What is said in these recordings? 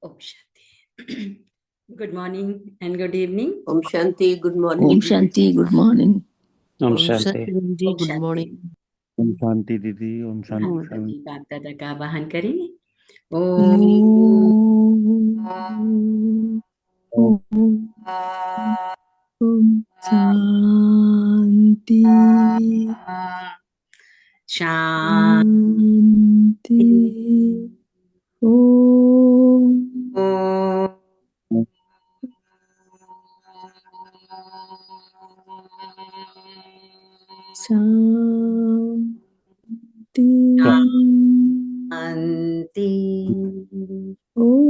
ओम शांति। Good morning and good evening. ओम शांति, गुड मॉर्निंग। ओम शांति, गुड मॉर्निंग। ओम शांति। Good morning. ओम शांति दीदी। ओम शांति। हम सभी बाप दादा का आवाहन करेंगे। ओम शांति शांति। ओम शांति। शांति। ओम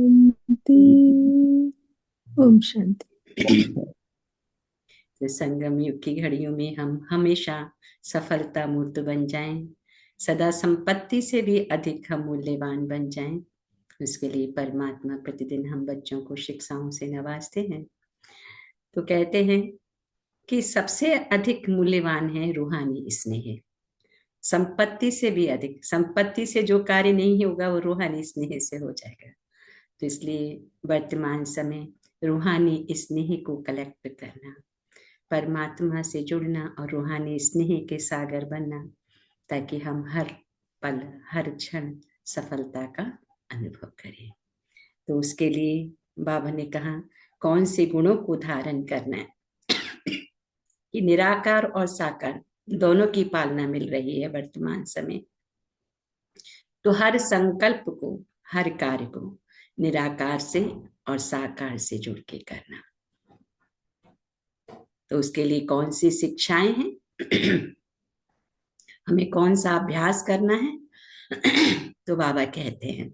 शांति। ओम शांति। तो संगम युग की घड़ियों में हम हमेशा सफलता मूर्त बन जाएं, सदा संपत्ति से भी अधिक हम मूल्यवान बन जाएं। उसके लिए परमात्मा प्रतिदिन हम बच्चों को शिक्षाओं से नवाजते हैं। तो कहते हैं कि सबसे अधिक मूल्यवान है रूहानी स्नेह। संपत्ति से भी अधिक, संपत्ति से जो कार्य नहीं होगा वो रूहानी स्नेह से हो जाएगा। तो इसलिए वर्तमान समय रूहानी स्नेह को कलेक्ट करना, परमात्मा से जुड़ना और रूहानी स्नेह के सागर बनना, ताकि हम हर पल हर क्षण सफलता का अनुभव करें। तो उसके लिए बाबा ने कहा कौन से गुणों को धारण करना है कि निराकार और साकार दोनों की पालना मिल रही है वर्तमान समय। तो हर संकल्प को, हर कार्य को निराकार से और साकार से जुड़ के करना। तो उसके लिए कौन सी शिक्षाएं हैं, हमें कौन सा अभ्यास करना है? तो बाबा कहते हैं,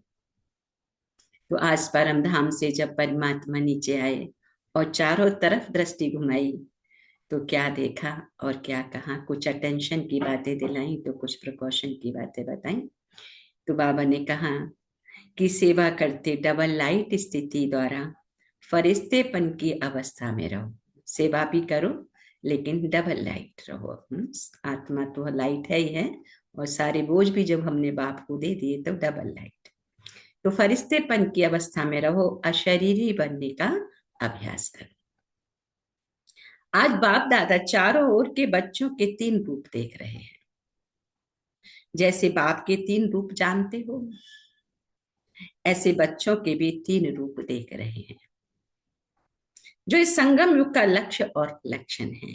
तो आज परम धाम से जब परमात्मा नीचे आए और चारों तरफ दृष्टि घुमाई, तो क्या देखा और क्या कहा, कुछ अटेंशन की बातें दिलाई तो कुछ प्रिकॉशन की बातें बताई। तो बाबा ने कहा कि सेवा करते डबल लाइट स्थिति द्वारा फरिश्तेपन की अवस्था में रहो। सेवा भी करो लेकिन डबल लाइट रहो। आत्मा तो लाइट है ही है, और सारे बोझ भी जब हमने बाप को दे दिए तो डबल लाइट। तो फरिश्तेपन की अवस्था में रहो, अशरीरी बनने का अभ्यास करो। आज बाप दादा चारों ओर के बच्चों के 3 रूप देख रहे हैं। जैसे बाप के 3 रूप जानते हो, ऐसे बच्चों के भी 3 रूप देख रहे हैं, जो इस संगम युग का लक्ष्य और लक्षण है।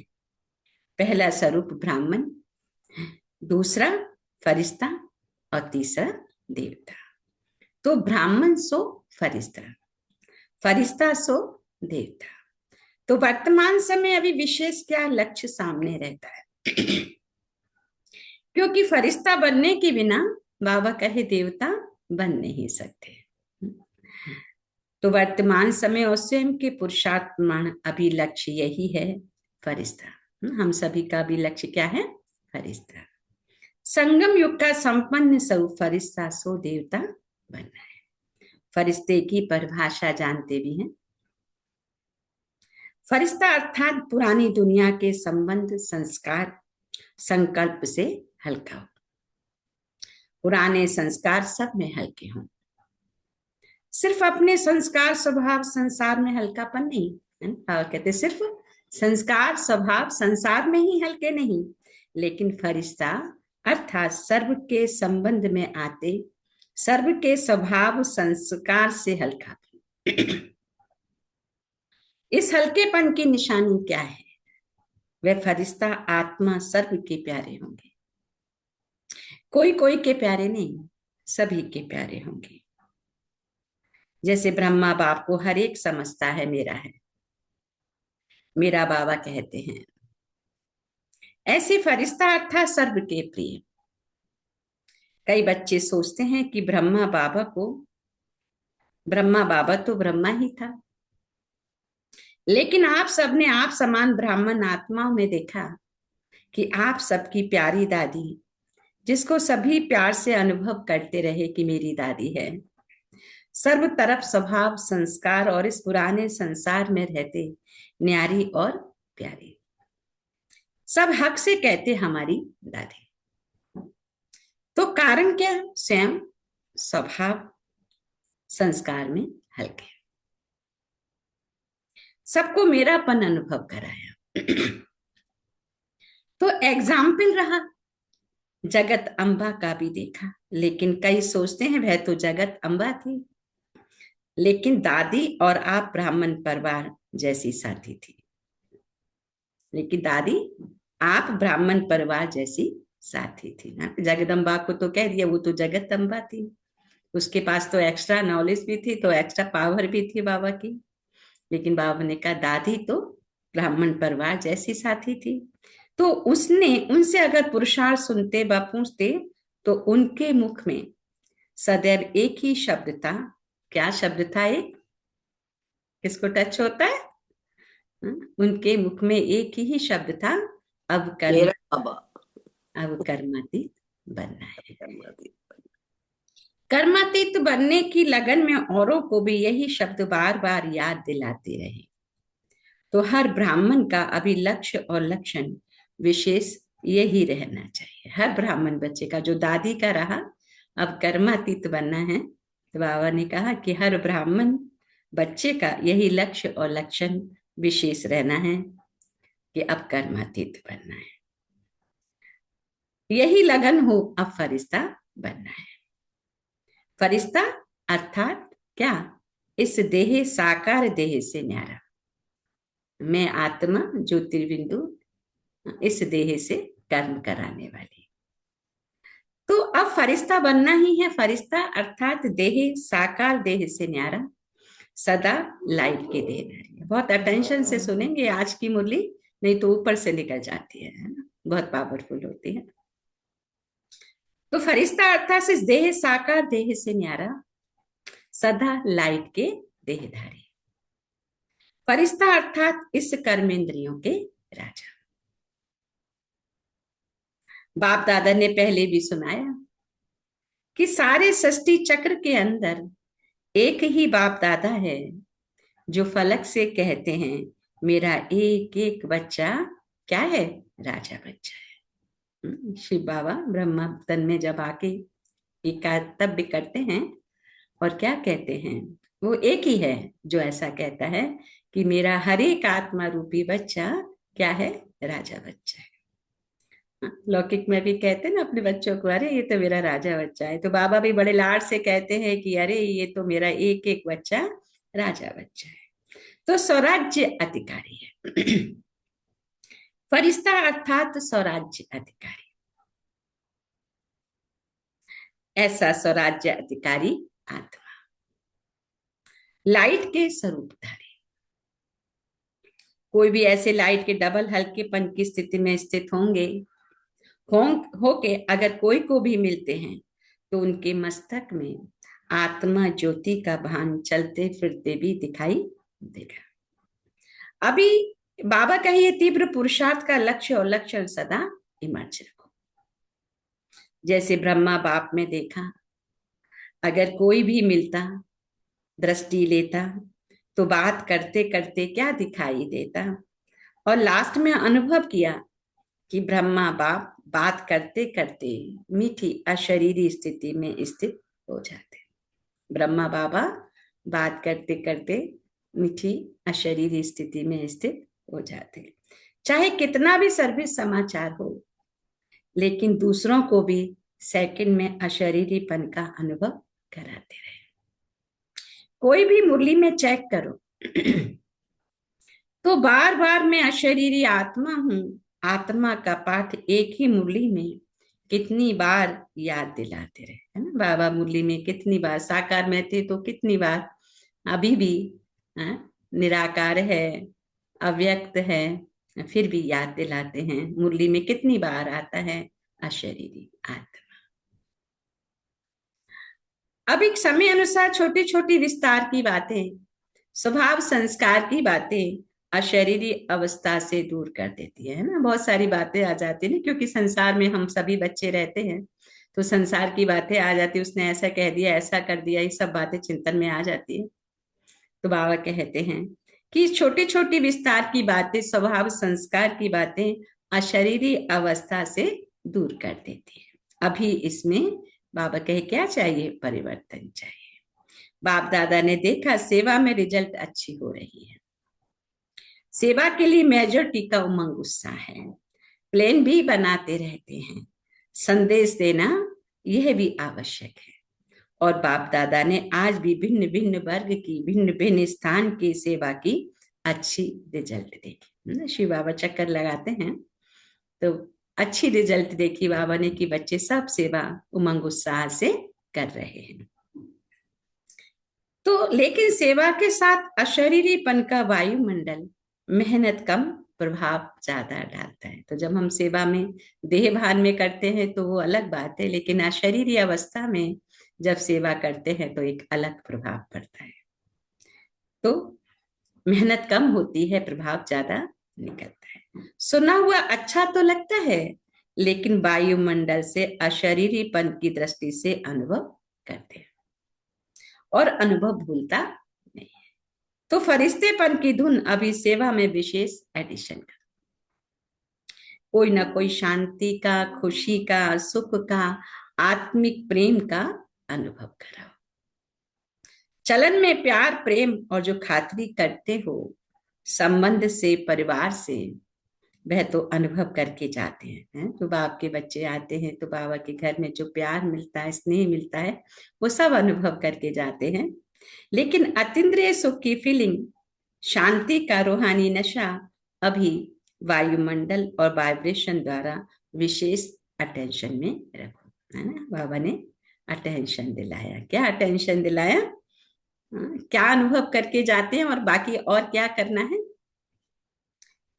पहला स्वरूप ब्राह्मण, दूसरा फरिश्ता और तीसरा देवता। तो ब्राह्मण सो फरिश्ता, फरिश्ता सो देवता। तो वर्तमान समय अभी विशेष क्या लक्ष्य सामने रहता है? क्योंकि फरिश्ता बनने के बिना बाबा कहे देवता बन नहीं सकते। तो वर्तमान समय और स्वयं के पुरुषार्थमान अभी लक्ष्य यही है, फरिश्ता। हम सभी का भी लक्ष्य क्या है? फरिश्ता। संगम युग का संपन्न स्वरूप फरिश्ता सो देवता बनना है। फरिश्ते की परिभाषा जानते भी हैं। फरिश्ता अर्थात पुरानी दुनिया के संबंध, संस्कार, संकल्प से हल्का हो। पुराने संस्कार सब में हल्के हों। सिर्फ अपने संस्कार स्वभाव संसार में हल्कापन नहीं है। कहते सिर्फ संस्कार स्वभाव संसार में ही हल्के नहीं, लेकिन फरिश्ता अर्थात सर्व के संबंध में आते, सर्व के स्वभाव संस्कार से हल्का। इस हल्केपन की निशानी क्या है? वह फरिश्ता आत्मा सर्व के प्यारे होंगे। कोई कोई के प्यारे नहीं, सभी के प्यारे होंगे। जैसे ब्रह्मा बाप को हर एक समझता है मेरा है, मेरा बाबा कहते हैं, ऐसे फरिश्ता अर्थात सर्व के प्रिय। कई बच्चे सोचते हैं कि ब्रह्मा बाबा तो ब्रह्मा ही था, लेकिन आप सबने आप समान ब्राह्मण आत्माओं में देखा कि आप सबकी प्यारी दादी, जिसको सभी प्यार से अनुभव करते रहे कि मेरी दादी है, सर्व तरफ स्वभाव संस्कार और इस पुराने संसार में रहते न्यारी और प्यारी। सब हक से कहते हमारी दादी। तो कारण क्या? स्वयं स्वभाव संस्कार में हल्के। सबको मेरापन अनुभव कराया। तो एग्जाम्पल रहा। जगत अम्बा का भी देखा, लेकिन कई सोचते हैं वह तो जगत अम्बा थी, लेकिन दादी और आप ब्राह्मण परिवार जैसी साथी थी। लेकिन दादी आप ब्राह्मण परिवार जैसी साथी थी ना। जगदम्बा को तो कह दिया वो तो जगत अम्बा थी, उसके पास तो एक्स्ट्रा नॉलेज भी थी, तो एक्स्ट्रा पावर भी थी बाबा की। लेकिन बाबा ने कहा दादी तो ब्राह्मण परिवार जैसी साथी थी। तो उसने उनसे अगर पुरुषार्थ सुनते व पूछते तो उनके मुख में सदैव एक ही शब्द था। क्या शब्द था? एक किसको टच होता है? उनके मुख में एक ही शब्द था, अब कर्मातीत बनना है। कर्मातीत बनने की लगन में औरों को भी यही शब्द बार बार याद दिलाते रहे। तो हर ब्राह्मण का अभी लक्ष्य और लक्षण विशेष यही रहना चाहिए। हर ब्राह्मण बच्चे का, जो दादी का रहा अब कर्मातीत बनना है, तो बाबा ने कहा कि हर ब्राह्मण बच्चे का यही लक्ष्य और लक्षण विशेष रहना है कि अब कर्मातीत बनना है। यही लगन हो, अब फरिश्ता बनना है। फरिश्ता अर्थात क्या? इस देह साकार देह से न्यारा। मैं आत्मा ज्योतिर्बिंदु, इस देह से कर्म कराने वाली। तो अब फरिश्ता बनना ही है। फरिश्ता अर्थात देह साकार देह से न्यारा, सदा लाइट के देहधारी। बहुत अटेंशन से सुनेंगे आज की मुरली, नहीं तो ऊपर से निकल जाती है ना, बहुत पावरफुल होती है। तो फरिश्ता अर्थात इस देह साकार देह से न्यारा, सदा लाइट के देहधारी। फरिश्ता अर्थात इस कर्मेंद्रियों के राजा। बाप दादा ने पहले भी सुनाया कि सारे सृष्टि चक्र के अंदर एक ही बाप दादा है जो फलक से कहते हैं मेरा एक एक बच्चा क्या है? राजा बच्चा है। शिव बाबा ब्रह्मा तन में जब आके एकातव्य करते हैं और क्या कहते हैं, वो एक ही है जो ऐसा कहता है कि मेरा हर एक आत्मा रूपी बच्चा क्या है? राजा बच्चा है। लौकिक में भी कहते हैं ना अपने बच्चों को, अरे ये तो मेरा राजा बच्चा है। तो बाबा भी बड़े लाड से कहते हैं कि अरे ये तो मेरा एक एक बच्चा राजा बच्चा है। तो स्वराज्य अधिकारी है। फरिश्ता अर्थात स्वराज्य अधिकारी। ऐसा स्वराज्य अधिकारी आत्मा लाइट के स्वरूपधारी। कोई भी ऐसे लाइट के डबल हल्केपन की स्थिति में स्थित होके अगर कोई को भी मिलते हैं तो उनके मस्तक में आत्मा ज्योति का भान चलते फिरते भी दिखाई देगा। अभी बाबा का ये तीव्र पुरुषार्थ का लक्ष्य और लक्षण सदा इमर्ज रखो। जैसे ब्रह्मा बाप में देखा, अगर कोई भी मिलता, दृष्टि लेता, तो बात करते करते क्या दिखाई देता। और लास्ट में अनुभव किया कि ब्रह्मा बाप बात करते करते मीठी अशरीरी स्थिति में स्थित हो जाते। ब्रह्मा बाबा बात करते करते मीठी अशरीरी स्थिति में स्थित हो जाते। चाहे कितना भी सर्विस समाचार हो, लेकिन दूसरों को भी सेकंड में अशरीरीपन का अनुभव कराते रहे। कोई भी मुरली में चेक करो तो बार बार मैं अशरीरी आत्मा हूं, आत्मा का पाठ एक ही मुरली में कितनी बार याद दिलाते रहे, है ना। बाबा मुरली में कितनी बार, साकार में थे तो कितनी बार, अभी भी निराकार है, अव्यक्त है, फिर भी याद दिलाते हैं। मुरली में कितनी बार आता है अशरीरी आत्मा। अब एक समय अनुसार छोटी छोटी विस्तार की बातें, स्वभाव संस्कार की बातें अशरीरी अवस्था से दूर कर देती है ना। बहुत सारी बातें आ जाती है ना, क्योंकि संसार में हम सभी बच्चे रहते हैं, तो संसार की बातें आ जाती, उसने ऐसा कह दिया, ऐसा कर दिया, ये सब बातें चिंतन में आ जाती है। तो बाबा कहते हैं कि छोटी छोटी विस्तार की बातें, स्वभाव संस्कार की बातें अशरीरी अवस्था से दूर कर देती है। अभी इसमें बाबा कहे क्या चाहिए? परिवर्तन चाहिए। बाप दादा ने देखा सेवा में रिजल्ट अच्छी हो रही है, सेवा के लिए मेजॉरिटी का उमंग उत्साह है, प्लान भी बनाते रहते हैं, संदेश देना यह भी आवश्यक है। और बाप दादा ने आज भी भिन्न भिन्न वर्ग की, भिन्न भिन्न स्थान की सेवा की अच्छी रिजल्ट देखी। शिव बाबा चक्कर लगाते हैं तो अच्छी रिजल्ट देखी बाबा ने कि बच्चे सब सेवा उमंग उत्साह से कर रहे हैं। तो लेकिन सेवा के साथ अशरीरीपन का वायुमंडल मेहनत कम, प्रभाव ज्यादा डालता है। तो जब हम सेवा में देह भान में करते हैं तो वो अलग बात है, लेकिन अशरीरी अवस्था में जब सेवा करते हैं तो एक अलग प्रभाव पड़ता है। तो मेहनत कम होती है, प्रभाव ज्यादा निकलता है। सुना हुआ अच्छा तो लगता है, लेकिन वायुमंडल से अशरीरीपन की दृष्टि से अनुभव करते हैं और अनुभव भूलता नहीं है। तो फरिश्तेपन की धुन अभी सेवा में विशेष एडिशन का, कोई ना कोई शांति का, खुशी का, सुख का, आत्मिक प्रेम का अनुभव कराओ। चलन में प्यार प्रेम और जो खातिरी करते हो संबंध से, परिवार से, वह तो अनुभव करके जाते हैं। तो बाप के बच्चे आते हैं तो बाबा के घर में जो प्यार मिलता है, स्नेह मिलता है, वो सब अनुभव करके जाते हैं। लेकिन अतीन्द्रिय सुख की फीलिंग, शांति का रूहानी नशा अभी वायुमंडल और वाइब्रेशन द्वारा विशेष अटेंशन में रखो, है ना। बाबा ने अटेंशन दिलाया। क्या अटेंशन दिलाया? क्या अनुभव करके जाते हैं और बाकी और क्या करना है?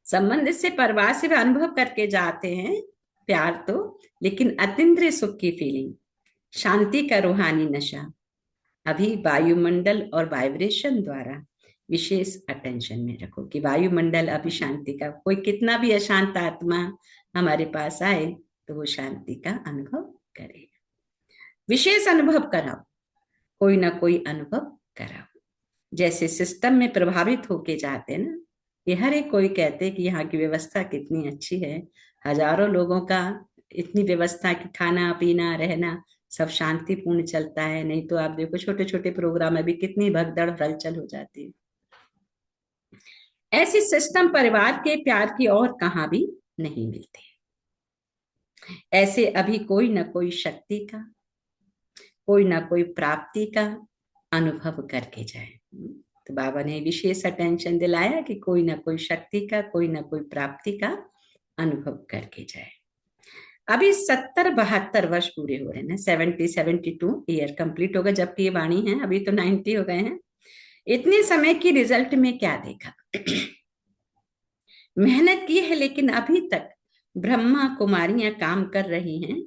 संबंध से, परिवार से भी अनुभव करके जाते हैं प्यार तो, लेकिन अतीन्द्रिय सुख की फीलिंग, शांति का रूहानी नशा अभी वायुमंडल और वाइब्रेशन द्वारा विशेष अटेंशन में रखो कि वायुमंडल अभी शांति का, कोई कितना भी अशांत आत्मा हमारे पास आए तो वो शांति का अनुभव करे। विशेष अनुभव कराओ, कोई ना कोई अनुभव कराओ। जैसे सिस्टम में प्रभावित होके जाते हैं ना, ये हर एक कोई कहते हैं कि यहाँ की व्यवस्था कितनी अच्छी है, हजारों लोगों का इतनी व्यवस्था की खाना पीना रहना सब शांतिपूर्ण चलता है। नहीं तो आप देखो छोटे छोटे प्रोग्राम में भी कितनी भगदड़ हलचल हो जाती है। ऐसी सिस्टम परिवार के प्यार की और कहां भी नहीं मिलती। ऐसे अभी कोई ना कोई शक्ति का, कोई ना कोई प्राप्ति का अनुभव करके जाए। तो बाबा ने विशेष अटेंशन दिलाया कि कोई ना कोई शक्ति का, कोई ना कोई प्राप्ति का अनुभव करके जाए। अभी 70-72 वर्ष पूरे हो रहे हैं ना, 72 ईयर कंप्लीट होगा जबकि ये वाणी है, अभी तो 90 हो गए हैं। इतने समय की रिजल्ट में क्या देखा? मेहनत की है, लेकिन अभी तक ब्रह्मा कुमारियां काम कर रही हैं।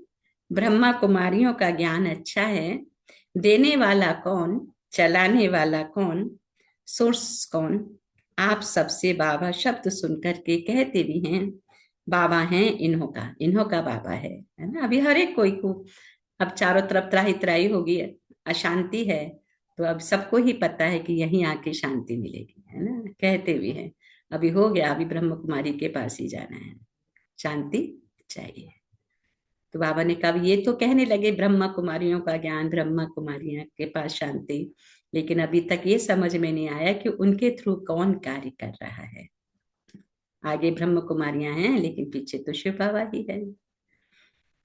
ब्रह्मा कुमारियों का ज्ञान अच्छा है। देने वाला कौन, चलाने वाला कौन, सोर्स कौन, आप सबसे बाबा शब्द सुनकर के कहते भी हैं बाबा हैं इन्हों का बाबा है ना। अभी हर एक कोई को, अब चारों तरफ त्राही त्राही होगी, अशांति है, तो अब सबको ही पता है कि यहीं आके शांति मिलेगी, है ना। कहते भी हैं अभी हो गया, अभी ब्रह्म कुमारी के पास ही जाना है, शांति चाहिए। तो बाबा ने कहा ये तो कहने लगे ब्रह्मा कुमारियों का ज्ञान, ब्रह्मा कुमारियों के पास शांति, लेकिन अभी तक ये समझ में नहीं आया कि उनके थ्रू कौन कार्य कर रहा है। आगे ब्रह्म कुमारियां हैं लेकिन पीछे तो शिव बाबा ही है।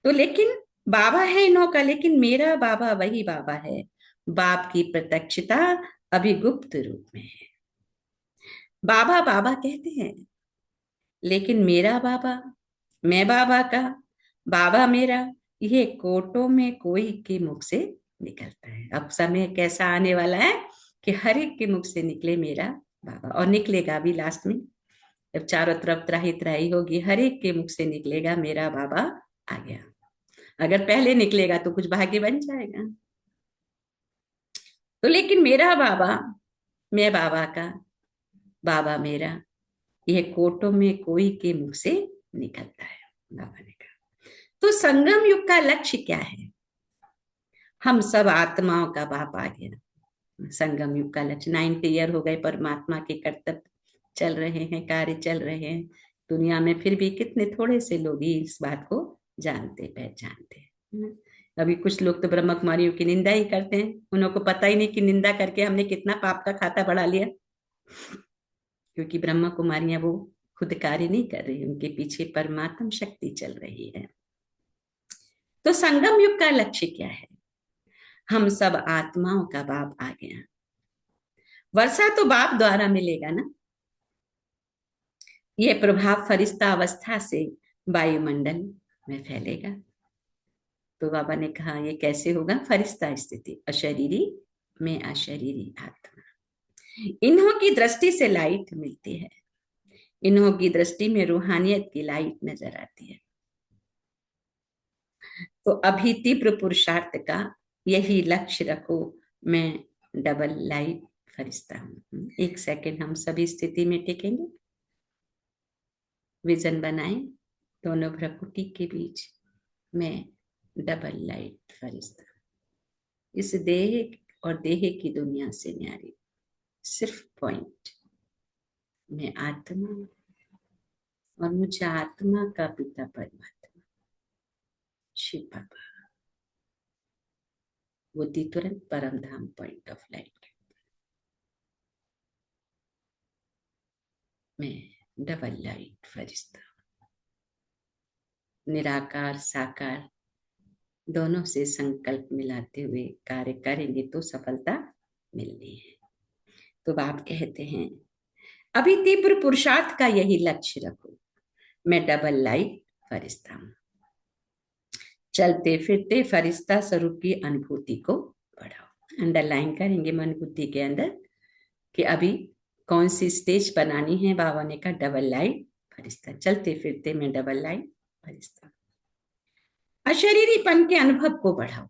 तो लेकिन बाबा है इन्हों का, लेकिन मेरा बाबा वही बाबा है। बाप की प्रत्यक्षता अभी गुप्त रूप में है। बाबा बाबा कहते हैं, लेकिन मेरा बाबा, मैं बाबा का, बाबा मेरा, ये कोटों में कोई के मुख से निकलता है। अब समय कैसा आने वाला है कि हर एक के मुख से निकले मेरा बाबा, और निकलेगा भी लास्ट में जब चारों तरफ त्राही त्राही होगी, हर एक के मुख से निकलेगा मेरा बाबा आ गया। अगर पहले निकलेगा तो कुछ भाग्य बन जाएगा। तो लेकिन मेरा बाबा, मैं बाबा का, बाबा मेरा, यह कोटों में कोई के मुख से निकलता है, बाबा ने कहा। तो संगम युग का लक्ष्य क्या है? हम सब आत्माओं का बाप आ गया। संगम युग का लक्ष्य 90 ईयर हो गए, परमात्मा के कर्तव्य चल रहे हैं, कार्य चल रहे हैं दुनिया में, फिर भी कितने थोड़े से लोग ही इस बात को जानते पहचानते हैं। अभी कुछ लोग तो ब्रह्म कुमारियों की निंदा ही करते हैं, उनको पता ही नहीं कि निंदा करके हमने कितना पाप का खाता बढ़ा लिया, क्योंकि ब्रह्म कुमारियां वो खुद कार्य नहीं कर रही, उनके पीछे परमात्म शक्ति चल रही है। तो संगम युग का लक्ष्य क्या है? हम सब आत्माओं का बाप आ गया। वर्षा तो बाप द्वारा मिलेगा ना, ये प्रभाव फरिश्ता अवस्था से वायुमंडल में फैलेगा। तो बाबा ने कहा ये कैसे होगा? फरिश्ता स्थिति, अशरीरी में अशरीरी आत्मा, इन्हों की दृष्टि से लाइट मिलती है, इन्हों की दृष्टि में रूहानियत की लाइट नजर आती है। तो अभी तीव्र पुरुषार्थ का यही लक्ष्य रखो, मैं डबल लाइट फरिश्ता हूं। 1 सेकेंड हम सभी स्थिति में टिकेंगे, विजन बनाए दोनों भ्रकुटी के बीच में डबल लाइट फरिश्ता, इस देह और देह की दुनिया से न्यारी सिर्फ पॉइंट में आत्मा, और मुझे आत्मा का पिता परमात्मा शिव बाबा, बुद्धि तुरंत परम धाम पॉइंट ऑफ लाइट में डबल लाइट फरिश्ता, निराकार साकार दोनों से संकल्प मिलाते हुए कार्य करेंगे तो सफलता मिलनी है। तो बाप कहते हैं अभी तीव्र पुरुषार्थ का यही लक्ष्य रखो, मैं डबल लाइट फरिश्ता हूं। चलते फिरते फरिश्ता स्वरूप की अनुभूति को बढ़ाओ। अंडरलाइन करेंगे मन बुद्धि के अंदर कि अभी कौन सी स्टेज बनानी है। बाबा ने कहा डबल लाइट फरिश्ता, चलते फिरते मैं डबल लाइट फरिश्ता। अशरीरीपन के अनुभव को बढ़ाओ।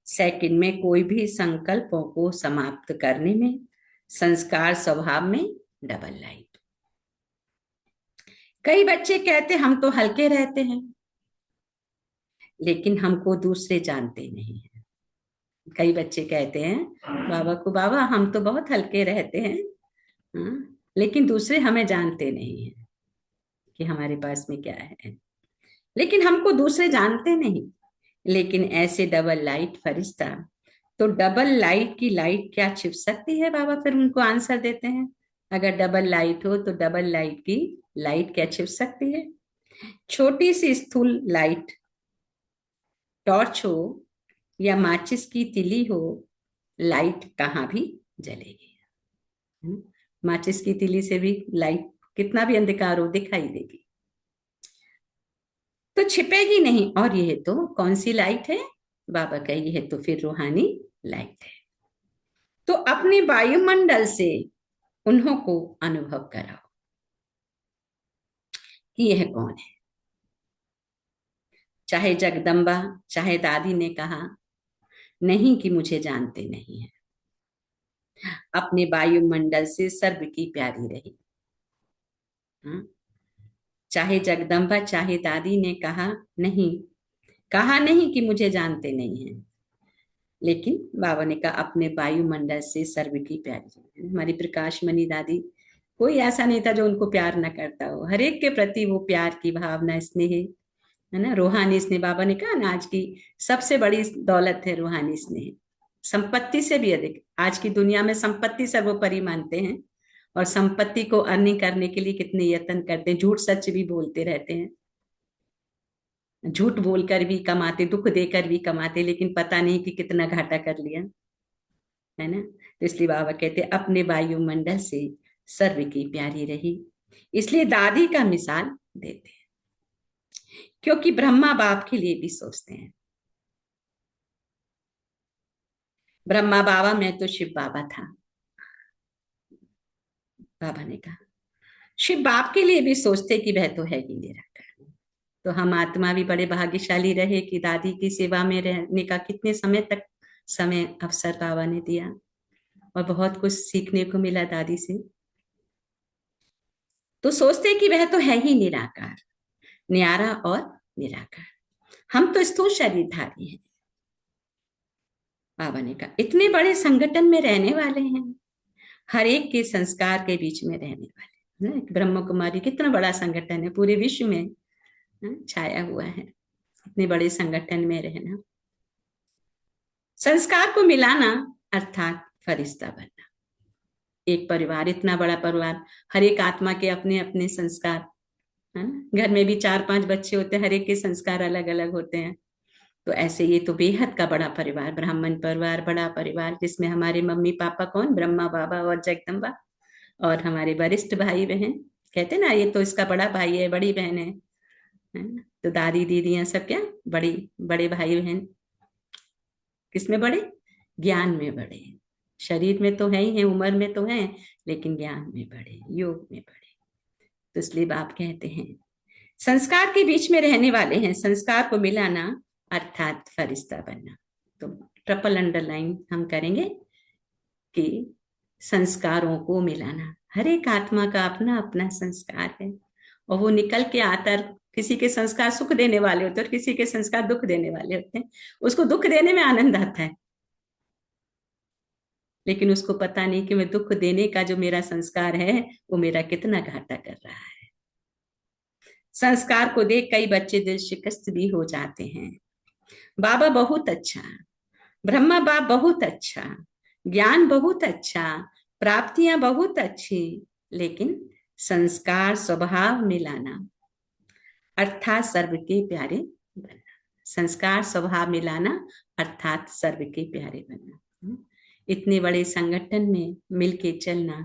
सेकंड में कोई भी संकल्पों को समाप्त करने में, संस्कार स्वभाव में डबल लाइट। कई बच्चे कहते हम तो हल्के रहते हैं, लेकिन हमको दूसरे जानते नहीं हैं। कई बच्चे कहते हैं बाबा को, बाबा हम तो बहुत हल्के रहते हैं, लेकिन दूसरे हमें जानते नहीं हैं कि हमारे पास में क्या है, लेकिन हमको दूसरे जानते नहीं। लेकिन ऐसे डबल लाइट फरिश्ता, तो डबल लाइट की लाइट क्या छिप सकती है? बाबा फिर उनको आंसर देते हैं, अगर डबल लाइट हो तो डबल लाइट की लाइट क्या छिप सकती है? छोटी सी स्थूल लाइट, टॉर्च हो या माचिस की तिली हो, लाइट कहाँ भी जलेगी। माचिस की तिली से भी लाइट कितना भी अंधकार हो दिखाई देगी, तो छिपेगी नहीं। और यह तो कौन सी लाइट है? बाबा का यह तो फिर रूहानी लाइट है। तो अपने वायुमंडल से उन्हों को अनुभव कराओ कि यह कौन है। चाहे जगदम्बा, चाहे दादी ने कहा नहीं कि मुझे जानते नहीं है, अपने वायुमंडल से सर्व की प्यारी रही। चाहे जगदम्बा चाहे दादी ने कहा नहीं कि मुझे जानते नहीं है, लेकिन बाबा ने कहा अपने वायुमंडल से सर्व की प्यारी। हमारी प्रकाश मणि दादी, कोई ऐसा नहीं था जो उनको प्यार ना करता हो, हर एक के प्रति वो प्यार की भावना, स्नेह है ना, रूहानी स्नेह। बाबा ने कहा ना आज की सबसे बड़ी दौलत है रूहानी स्नेह, संपत्ति से भी अधिक। आज की दुनिया में संपत्ति सर्वोपरि मानते हैं, और संपत्ति को अर्निंग करने के लिए कितने यत्न करते हैं, झूठ सच भी बोलते रहते हैं, झूठ बोलकर भी कमाते, दुख देकर भी कमाते, लेकिन पता नहीं कि कितना घाटा कर लिया, है ना। तो इसलिए बाबा कहते अपने वायुमंडल से सर्व की प्यारी रही। इसलिए दादी का मिसाल देते हैं, क्योंकि ब्रह्मा बाप के लिए भी सोचते हैं। ब्रह्मा बाबा में तो शिव बाबा था। बाबा ने कहा शिव बाप के लिए भी सोचते कि वह तो है ही निराकार। तो हम आत्मा भी बड़े भाग्यशाली रहे कि दादी की सेवा में रहने का कितने समय तक समय अवसर बाबा ने दिया, और बहुत कुछ सीखने को मिला दादी से। तो सोचते कि वह तो है ही निराकार, न्यारा और निराकार। हम तो स्थूल शरीरधारी हैं। बाबा ने कहा इतने बड़े संगठन में रहने वाले हैं, हर एक के संस्कार के बीच में रहने वाले हैं। ब्रह्म कुमारी कितना बड़ा संगठन है, पूरे विश्व में छाया हुआ है। इतने बड़े संगठन में रहना, संस्कार को मिलाना अर्थात फरिश्ता बनना। एक परिवार, इतना बड़ा परिवार, हर एक आत्मा के अपने अपने संस्कार है ना। घर में भी 4-5 बच्चे होते हैं, हर एक के संस्कार अलग अलग होते हैं। तो ऐसे ये तो बेहद का बड़ा परिवार, ब्राह्मण परिवार, बड़ा परिवार, जिसमें हमारे मम्मी पापा कौन, ब्रह्मा बाबा और जगदम्बा, और हमारे वरिष्ठ भाई बहन, कहते ना ये तो इसका बड़ा भाई है, बड़ी बहन है ना? तो दादी दीदियां सब क्या बड़ी, बड़े भाई बहन किसमें बड़े, ज्ञान में बड़े। शरीर में तो है ही है, उम्र में तो है, लेकिन ज्ञान में बड़े, योग में बड़े। तो इसलिए बाप कहते हैं संस्कार के बीच में रहने वाले हैं, संस्कार को मिलाना अर्थात फरिश्ता बनना। तो ट्रिपल अंडरलाइन हम करेंगे कि संस्कारों को मिलाना। हर एक आत्मा का अपना अपना संस्कार है, और वो निकल के आता, किसी के संस्कार सुख देने वाले होते हैं और किसी के संस्कार दुख देने वाले होते हैं। उसको दुख देने में आनंद आता है, लेकिन उसको पता नहीं कि मैं दुख देने का जो मेरा संस्कार है वो मेरा कितना घाटा कर रहा है। संस्कार को देख कई बच्चे दिल शिकस्त भी हो जाते हैं। बाबा बहुत अच्छा, ब्रह्मा बाप बहुत अच्छा, ज्ञान बहुत अच्छा, प्राप्तियां बहुत अच्छी, लेकिन संस्कार स्वभाव मिलाना अर्थात सर्व के प्यारे बनना। संस्कार स्वभाव मिलाना अर्थात सर्व के प्यारे बनना। इतने बड़े संगठन में मिलके चलना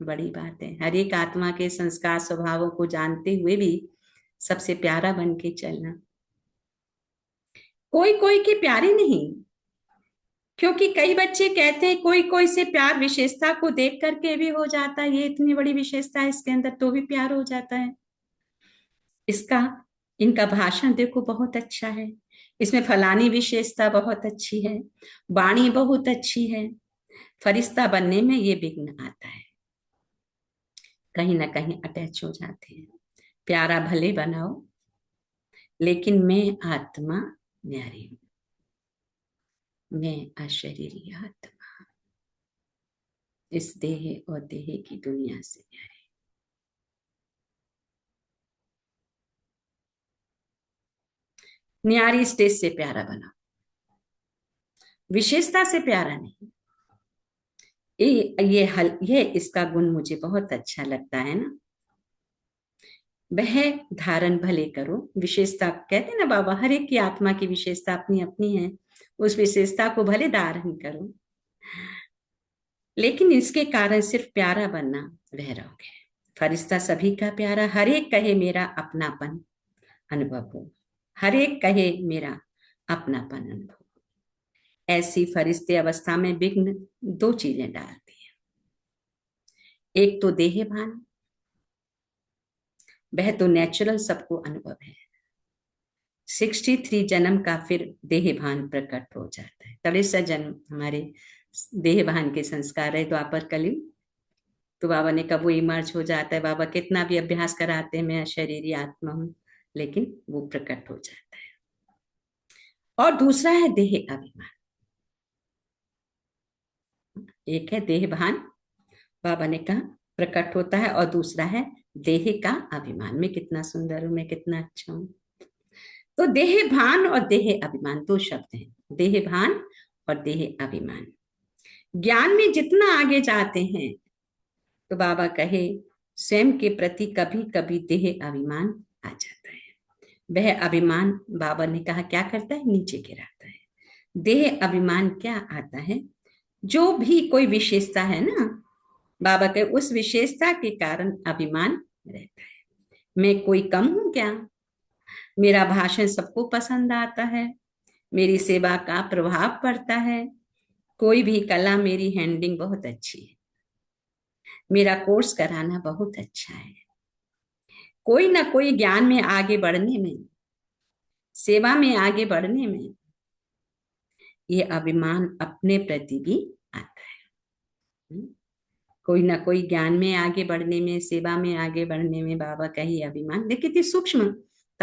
बड़ी बात है। हर एक आत्मा के संस्कार स्वभावों को जानते हुए भी सबसे प्यारा बन के चलना। कोई कोई के प्यारे नहीं, क्योंकि कई बच्चे कहते हैं कोई कोई से प्यार विशेषता को देख करके भी हो जाता है, ये इतनी बड़ी विशेषता है इसके अंदर, तो भी प्यार हो जाता है। इसका इनका भाषण देखो बहुत अच्छा है, इसमें फलानी विशेषता बहुत अच्छी है, वाणी बहुत अच्छी है। फरिश्ता बनने में ये विघ्न आता है, कहीं ना कहीं अटैच हो जाते हैं। प्यारा भले बनाओ, लेकिन मैं आत्मा न्यारी हूं, मैं अशरीरी आत्मा, इस देह और देह की दुनिया से न्यारी। न्यारी स्टेज से प्यारा बनाओ, विशेषता से प्यारा नहीं। ये इसका गुण मुझे बहुत अच्छा लगता है ना। वह धारण भले करो, विशेषता कहते ना बाबा, हर एक की आत्मा की विशेषता अपनी अपनी है, उस विशेषता को भले धारण करो, लेकिन इसके कारण सिर्फ प्यारा बनना वह रहोगे। फरिश्ता सभी का प्यारा, हर एक कहे मेरा अपनापन अनुभव हो, हर एक कहे मेरा अपनापन अनुभव। ऐसी फरिश्ते अवस्था में विघ्न 2 चीजें डालती है। एक तो देह भान, वह तो नेचुरल सबको अनुभव है। 63 जन्म का फिर देह भान प्रकट हो जाता है। 63 जन्म हमारे देह भान के संस्कार है। द्वापर कलयुग तो बाबा ने कब वो इमर्ज हो जाता है। बाबा कितना भी अभ्यास कराते हैं, मैं शरीरी आत्मा हूं, लेकिन वो प्रकट हो जाता है। और दूसरा है देह अभिमान। एक है देह भान, बाबा ने कहा प्रकट होता है, और दूसरा है देह का अभिमान, मैं कितना सुंदर हूं, मैं कितना अच्छा हूं। तो देह भान और देह अभिमान 2 शब्द हैं, देह भान और देह अभिमान। ज्ञान में जितना आगे जाते हैं तो बाबा कहे स्वयं के प्रति कभी कभी देह अभिमान आ जाता है। वह अभिमान बाबा ने कहा क्या करता है, नीचे गिराता है। देह अभिमान क्या आता है, जो भी कोई विशेषता है ना, बाबा के उस विशेषता के कारण अभिमान रहता है। मैं कोई कम हूं क्या, मेरा भाषण सबको पसंद आता है, मेरी सेवा का प्रभाव पड़ता है, कोई भी कला, मेरी हैंडलिंग बहुत अच्छी है, मेरा कोर्स कराना बहुत अच्छा है। कोई ना कोई ज्ञान में आगे बढ़ने में, सेवा में आगे बढ़ने में ये अभिमान अपने प्रति भी आता है। कोई ना कोई ज्ञान में आगे बढ़ने में, सेवा में आगे बढ़ने में बाबा का ही अभिमान, देखिए सूक्ष्म,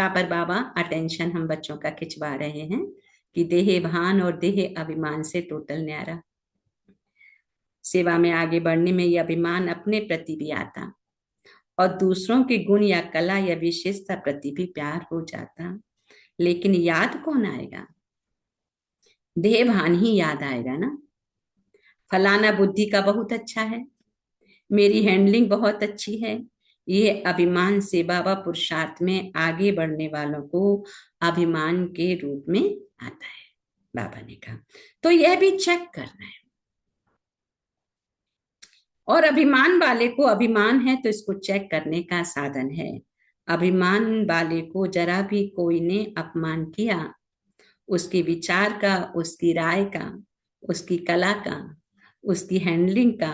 पर बाबा अटेंशन हम बच्चों का खिंचवा रहे हैं कि देह भान और देह अभिमान से टोटल न्यारा। सेवा में आगे बढ़ने में यह अभिमान अपने प्रति भी आता और दूसरों के गुण या कला या विशेषता प्रति भी प्यार हो जाता, लेकिन याद कौन आएगा? देह भान ही याद आएगा ना। फलाना बुद्धि का बहुत अच्छा है, मेरी हैंडलिंग बहुत अच्छी है, ये अभिमान से बाबा पुरुषार्थ में आगे बढ़ने वालों को अभिमान के रूप में आता है। बाबा ने कहा तो यह भी चेक करना है। और अभिमान वाले को अभिमान है तो इसको चेक करने का साधन है। अभिमान वाले को जरा भी कोई ने अपमान किया, उसके विचार का, उसकी राय का, उसकी कला का, उसकी हैंडलिंग का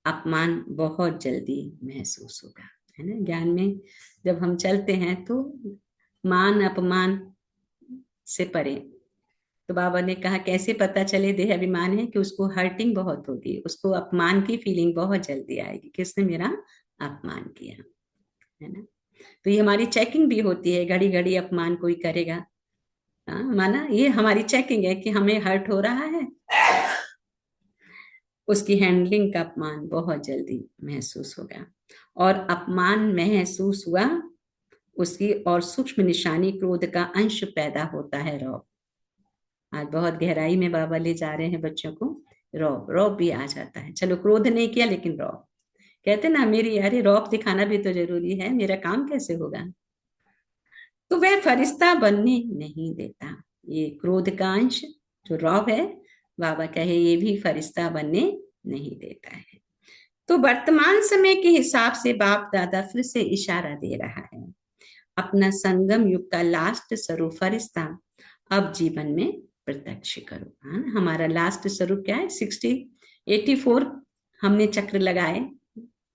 अपमान बहुत जल्दी महसूस होगा, है ना। ज्ञान में जब हम चलते हैं तो मान अपमान से परे। तो बाबा ने कहा कैसे पता चले देह अभिमान है? कि उसको हर्टिंग बहुत होगी, उसको अपमान की फीलिंग बहुत जल्दी आएगी कि उसने मेरा अपमान किया, है ना। तो ये हमारी चेकिंग भी होती है, घड़ी घड़ी अपमान कोई करेगा, माना ये हमारी चेकिंग है कि हमें हर्ट हो रहा है। उसकी हैंडलिंग का अपमान बहुत जल्दी महसूस होगा, और अपमान महसूस हुआ उसकी और सूक्ष्म निशानी क्रोध का अंश पैदा होता है, रौब। आज बहुत गहराई में बाबा ले जा रहे हैं बच्चों को। रौब, रौब भी आ जाता है। चलो क्रोध नहीं किया लेकिन रौब, कहते ना मेरी, अरे रौब दिखाना भी तो जरूरी है, मेरा काम कैसे होगा। तो वह फरिश्ता बनने नहीं देता। ये क्रोध का अंश जो रौब है, बाबा कहे ये भी फरिश्ता बनने नहीं देता है। तो वर्तमान समय के हिसाब से बाप दादा फिर से इशारा दे रहा है, अपना संगम युग का लास्ट स्वरूप फरिश्ता अब जीवन में प्रत्यक्ष करो। हाँ, हमारा लास्ट स्वरूप क्या है? 84 हमने चक्र लगाए,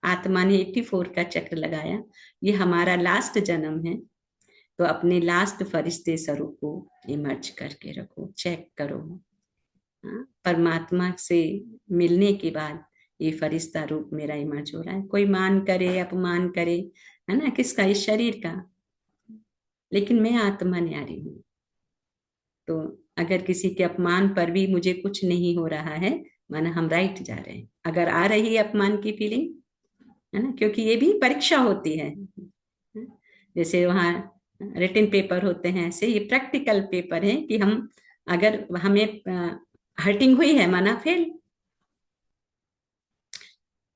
आत्मा ने 84 का चक्र लगाया, ये हमारा लास्ट जन्म है। तो अपने लास्ट फरिश्ते स्वरूप को इमर्ज करके रखो, चेक करो। हाँ, परमात्मा से मिलने के बाद ये फरिश्ता रूप मेरा इमर्ज हो रहा है। कोई मान करे अपमान करे, है ना, किसका? इस शरीर का, लेकिन मैं आत्मा न्यारी हूं। तो अगर किसी के अपमान पर भी मुझे कुछ नहीं हो रहा है, माना हम राइट जा रहे हैं। अगर आ रही है अपमान की फीलिंग, है ना, क्योंकि ये भी परीक्षा होती है। जैसे वहाँ रिटन पेपर होते हैं, ऐसे ये प्रैक्टिकल पेपर है कि हम, अगर हमें हर्टिंग हुई है, माना फेल।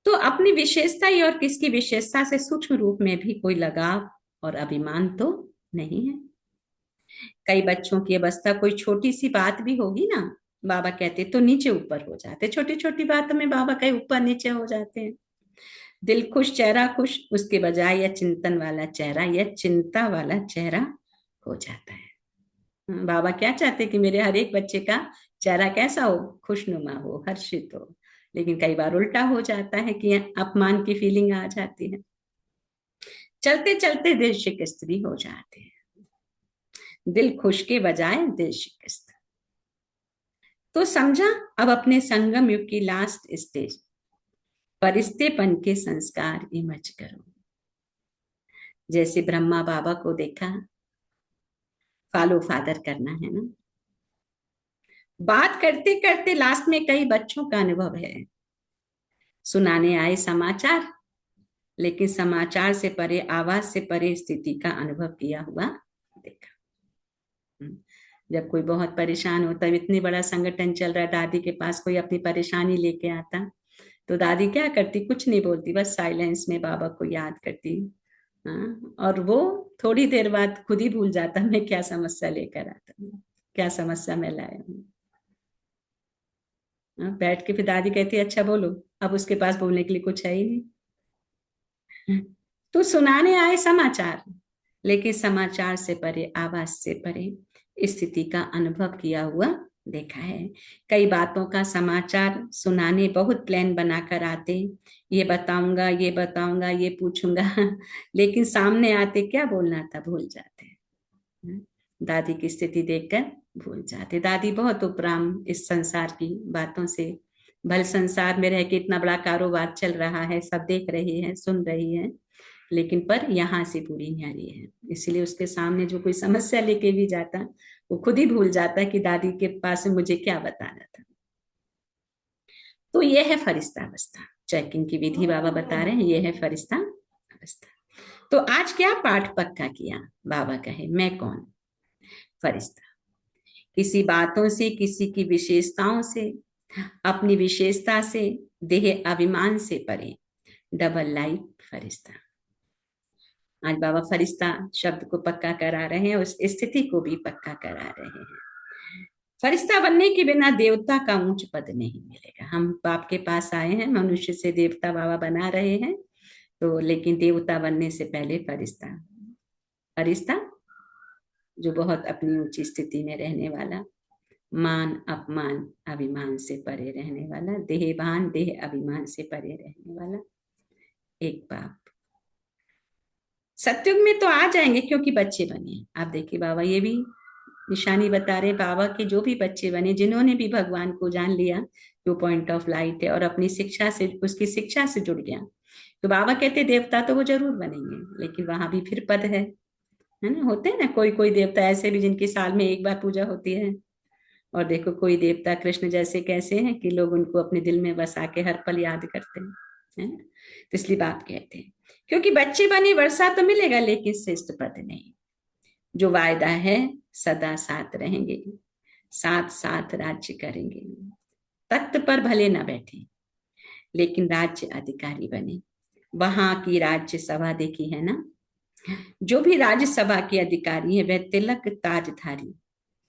तो अपनी विशेषता ही और किसकी विशेषता से सूक्ष्म रूप में भी कोई लगाव और अभिमान तो नहीं है। कई बच्चों की अवस्था कोई छोटी सी बात भी होगी ना, बाबा कहते तो नीचे ऊपर हो जाते, छोटी छोटी बातों में बाबा कहीं ऊपर नीचे हो जाते हैं। दिल खुश चेहरा खुश, उसके बजाय यह चिंतन वाला चेहरा, यह चिंता वाला चेहरा हो जाता है। बाबा क्या चाहते कि मेरे हर एक बच्चे का चेहरा कैसा हो? खुशनुमा हो, हर्षित हो। लेकिन कई बार उल्टा हो जाता है कि अपमान की फीलिंग आ जाती है, चलते चलते दिल शिकस्त भी हो जाते हैं। दिल खुश के बजाय दिल शिकस्त। तो समझा, अब अपने संगम युग की लास्ट स्टेज फरिश्तेपन के संस्कार इमर्ज करो। जैसे ब्रह्मा बाबा को देखा, फॉलो फादर करना है ना। बात करते करते लास्ट में कई बच्चों का अनुभव है, सुनाने आए समाचार, लेकिन समाचार से परे, आवाज से परे स्थिति का अनुभव किया हुआ देखा। जब कोई बहुत परेशान होता है, इतनी बड़ा संगठन चल रहा है, दादी के पास कोई अपनी परेशानी लेके आता, तो दादी क्या करती? कुछ नहीं बोलती, बस साइलेंस में बाबा को याद करती। और वो थोड़ी देर बाद खुद ही भूल जाता मैं क्या समस्या लेकर आता हूँ, क्या समस्या मैं लाया हूँ। बैठ के फिर दादी कहती अच्छा बोलो, अब उसके पास बोलने के लिए कुछ है ही नहीं। तो सुनाने आए समाचार, लेकिन समाचार से परे, आवाज से परे स्थिति का अनुभव किया हुआ देखा है। कई बातों का समाचार सुनाने बहुत प्लान बनाकर आते, ये बताऊंगा, ये बताऊंगा, ये पूछूंगा, लेकिन सामने आते क्या बोलना था भूल जाते। दादी की स्थिति देखकर भूल जाते। दादी बहुत उपराम इस संसार की बातों से, भल संसार में रह के इतना बड़ा कारोबार चल रहा है, सब देख रही है, सुन रही है, लेकिन पर यहाँ से पूरी न्यारी है, इसलिए उसके सामने जो कोई समस्या लेके भी जाता वो खुद ही भूल जाता कि दादी के पास में मुझे क्या बताना था। तो ये है फरिश्ता अवस्था। चेकिंग की विधि बाबा बता रहे हैं, ये है फरिश्ता अवस्था। तो आज क्या पाठ पक्का किया? बाबा कहे मैं कौन? फरिश्ता। किसी बातों से, किसी की विशेषताओं से, अपनी विशेषता से, देह अभिमान से परे, डबल लाइफ फरिश्ता। आज बाबा फरिश्ता शब्द को पक्का करा रहे हैं, उस स्थिति को भी पक्का करा रहे हैं। फरिश्ता बनने के बिना देवता का ऊंच पद नहीं मिलेगा। हम बाप के पास आए हैं, मनुष्य से देवता बाबा बना रहे हैं, तो लेकिन देवता बनने से पहले फरिश्ता। फरिश्ता जो बहुत अपनी ऊंची स्थिति में रहने वाला, मान अपमान अभिमान से परे रहने वाला, देहभान देह अभिमान से परे रहने वाला एक बाप। सत्युग में तो आ जाएंगे क्योंकि बच्चे बने। आप देखिए बाबा ये भी निशानी बता रहे, बाबा के जो भी बच्चे बने, जिन्होंने भी भगवान को जान लिया, जो पॉइंट ऑफ लाइट है और अपनी शिक्षा से, उसकी शिक्षा से जुड़ गया, तो बाबा कहते देवता तो वो जरूर बनेंगे, लेकिन वहां भी फिर पद है ना। होते हैं ना कोई कोई देवता ऐसे भी जिनकी साल में एक बार पूजा होती है, और देखो कोई देवता कृष्ण जैसे कैसे हैं कि लोग उनको अपने दिल में बसा के हर पल याद करते हैं, है ना। तो इसलिए बाप कहते हैं क्योंकि बच्चे बने वर्षा तो मिलेगा लेकिन श्रेष्ठ पद नहीं। जो वायदा है सदा साथ रहेंगे, साथ साथ राज्य करेंगे, तख्त पर भले ना बैठे लेकिन राज्य अधिकारी बने। वहां की राज्य सभा देखी है ना, जो भी राज्यसभा के अधिकारी है वह तिलक ताजधारी,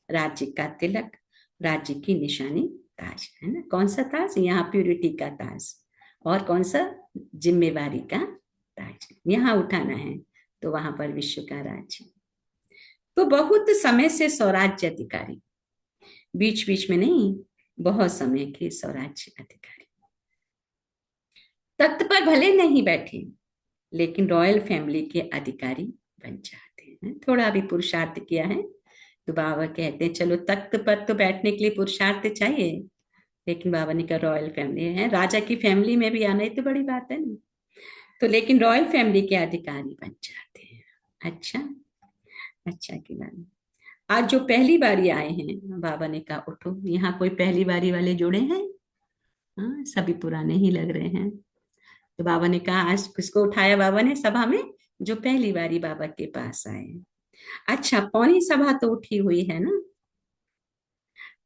राज्य का तिलक, राज्य की निशानी ताज, है ना। कौन सा ताज? यहाँ प्यूरिटी का ताज, और कौन सा? जिम्मेवारी का ताज। यहाँ उठाना है तो वहां पर विश्व का राज्य। तो बहुत समय से स्वराज्य अधिकारी, बीच बीच में नहीं, बहुत समय के स्वराज्य अधिकारी। तख्त पर भले नहीं बैठे लेकिन रॉयल फैमिली के अधिकारी बन जाते हैं। थोड़ा भी पुरुषार्थ किया है तो बाबा कहते हैं चलो तख्त पर तो बैठने के लिए पुरुषार्थ चाहिए, लेकिन बाबा ने कहा रॉयल फैमिली है, राजा की फैमिली में भी आना ही तो बड़ी बात है ना। तो लेकिन रॉयल फैमिली के अधिकारी बन जाते हैं। अच्छा की बात। आज जो पहली बारी आए हैं, बाबा ने कहा उठो। यहाँ कोई पहली बारी वाले जुड़े हैं? हाँ, सभी पुराने ही लग रहे हैं। तो बाबा ने कहा आज किसको उठाया बाबा ने सभा में? जो पहली बारी बाबा के पास आए। अच्छा, पौनी सभा तो उठी हुई है ना।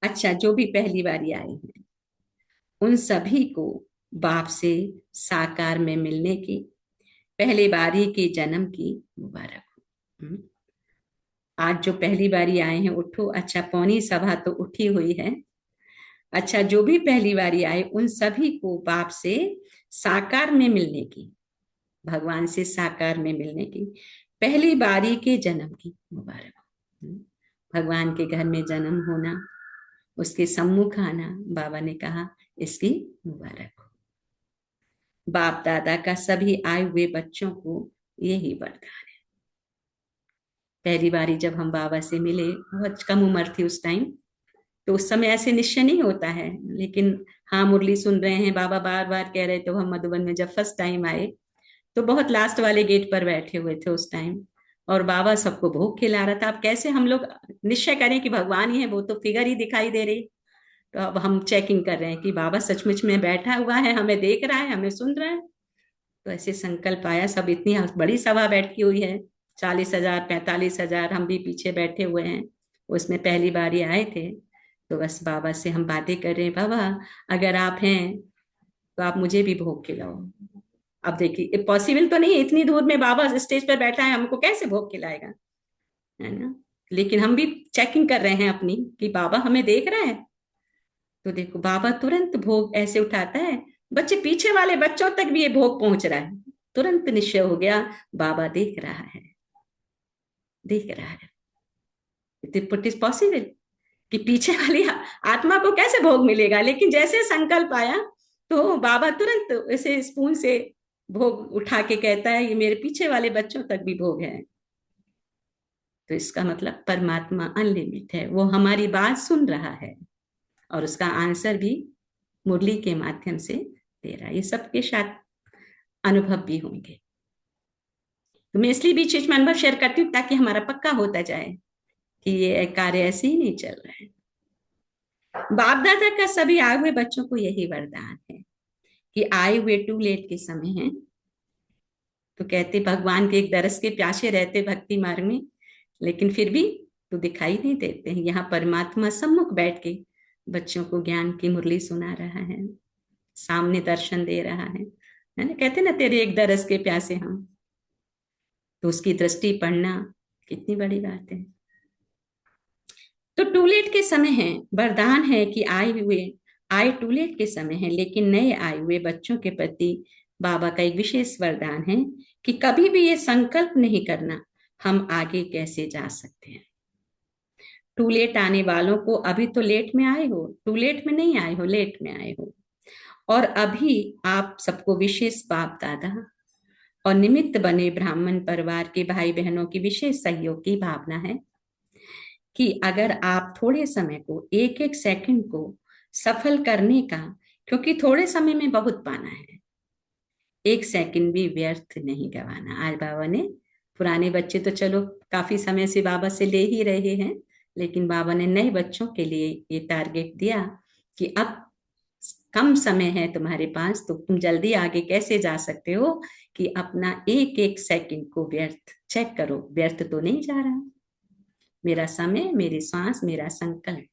अच्छा, जो भी पहली बारी आए हैं उन सभी को बाप से साकार में मिलने की, पहली बारी के जन्म की मुबारक हो। आज जो पहली बारी आए हैं उठो। अच्छा, पौनी सभा तो उठी हुई है। अच्छा, जो भी पहली बारी आए उन सभी को बाप से साकार में मिलने की, भगवान से साकार में मिलने की, पहली बारी के जन्म की मुबारक हो। भगवान के घर में जन्म होना, उसके सम्मुख आना, बाबा ने कहा इसकी मुबारक हो। बाप दादा का सभी आए हुए बच्चों को यही वरदान है। पहली बारी जब हम बाबा से मिले, बहुत कम उम्र थी उस टाइम, तो उस समय ऐसे निश्चय नहीं होता है, लेकिन हाँ मुरली सुन रहे हैं, बाबा बार बार कह रहे। तो हम मधुबन में जब फर्स्ट टाइम आए तो बहुत लास्ट वाले गेट पर बैठे हुए थे उस टाइम, और बाबा सबको भोग खिला रहा था। अब कैसे हम लोग निश्चय करें कि भगवान ही है, वो तो फिगर ही दिखाई दे रही। तो अब हम चेकिंग कर रहे हैं कि बाबा सचमुच में बैठा हुआ है, हमें देख रहा है, हमें सुन रहा है। तो ऐसे संकल्प आया, सब इतनी बड़ी सभा बैठी हुई है, 40,000 45,000, हम भी पीछे बैठे हुए हैं। उसमें पहली बार आए थे, तो बस बाबा से हम बातें कर रहे हैं, बाबा अगर आप हैं तो आप मुझे भी भोग खिलाओ। अब देखिए पॉसिबल तो नहीं है, इतनी दूर में बाबा स्टेज पर बैठा है, हमको कैसे भोग खिलाएगा, है ना। लेकिन हम भी चेकिंग कर रहे हैं अपनी कि बाबा हमें देख रहा है। तो देखो बाबा तुरंत भोग ऐसे उठाता है, बच्चे पीछे वाले बच्चों तक भी ये भोग पहुंच रहा है। तुरंत निश्चय हो गया बाबा देख रहा है, देख रहा है। इट इज पॉसिबल कि पीछे वाली आत्मा को कैसे भोग मिलेगा, लेकिन जैसे संकल्प आया तो बाबा तुरंत ऐसे स्पून से भोग उठा के कहता है ये मेरे पीछे वाले बच्चों तक भी भोग है। तो इसका मतलब परमात्मा अनलिमिटेड है, वो हमारी बात सुन रहा है और उसका आंसर भी मुरली के माध्यम से दे रहा है। ये सबके साथ अनुभव भी होंगे। तो मैं इसलिए बीच बीच में अनुभव शेयर करती हूँ ताकि हमारा पक्का होता जाए कि ये कार्य ऐसे ही नहीं चल रहा है। बाप दादा का सभी आए हुए बच्चों को यही वरदान है कि आए हुए टू लेट के समय है। तो कहते भगवान के एक दरस के प्यासे रहते भक्ति मार्ग में, लेकिन फिर भी तो दिखाई नहीं देते हैं। यहाँ परमात्मा सम्मुख बैठ के बच्चों को ज्ञान की मुरली सुना रहा है, सामने दर्शन दे रहा है ना। कहते ना तेरे एक दरस के प्यासे हम, तो उसकी दृष्टि पढ़ना कितनी बड़ी बात है। तो टूलेट के समय है, वरदान है कि आए टूलेट के समय है, लेकिन नए आए हुए बच्चों के प्रति बाबा का एक विशेष वरदान है कि कभी भी ये संकल्प नहीं करना हम आगे कैसे जा सकते हैं। टूलेट आने वालों को अभी तो लेट में आए हो, टूलेट में नहीं आए हो, लेट में आए हो। और अभी आप सबको विशेष बाप दादा और निमित्त बने ब्राह्मण परिवार के भाई बहनों की विशेष सहयोग की भावना है कि अगर आप थोड़े समय को, एक एक सेकंड को सफल करने का, क्योंकि थोड़े समय में बहुत पाना है, एक सेकंड भी व्यर्थ नहीं गवाना। आज बाबा ने, पुराने बच्चे तो चलो काफी समय से बाबा से ले ही रहे हैं, लेकिन बाबा ने नए बच्चों के लिए ये टारगेट दिया कि अब कम समय है तुम्हारे पास, तो तुम जल्दी आगे कैसे जा सकते हो कि अपना एक एक सेकंड को व्यर्थ चेक करो, व्यर्थ तो नहीं जा रहा मेरा समय, मेरी सांस, मेरा संकल्प।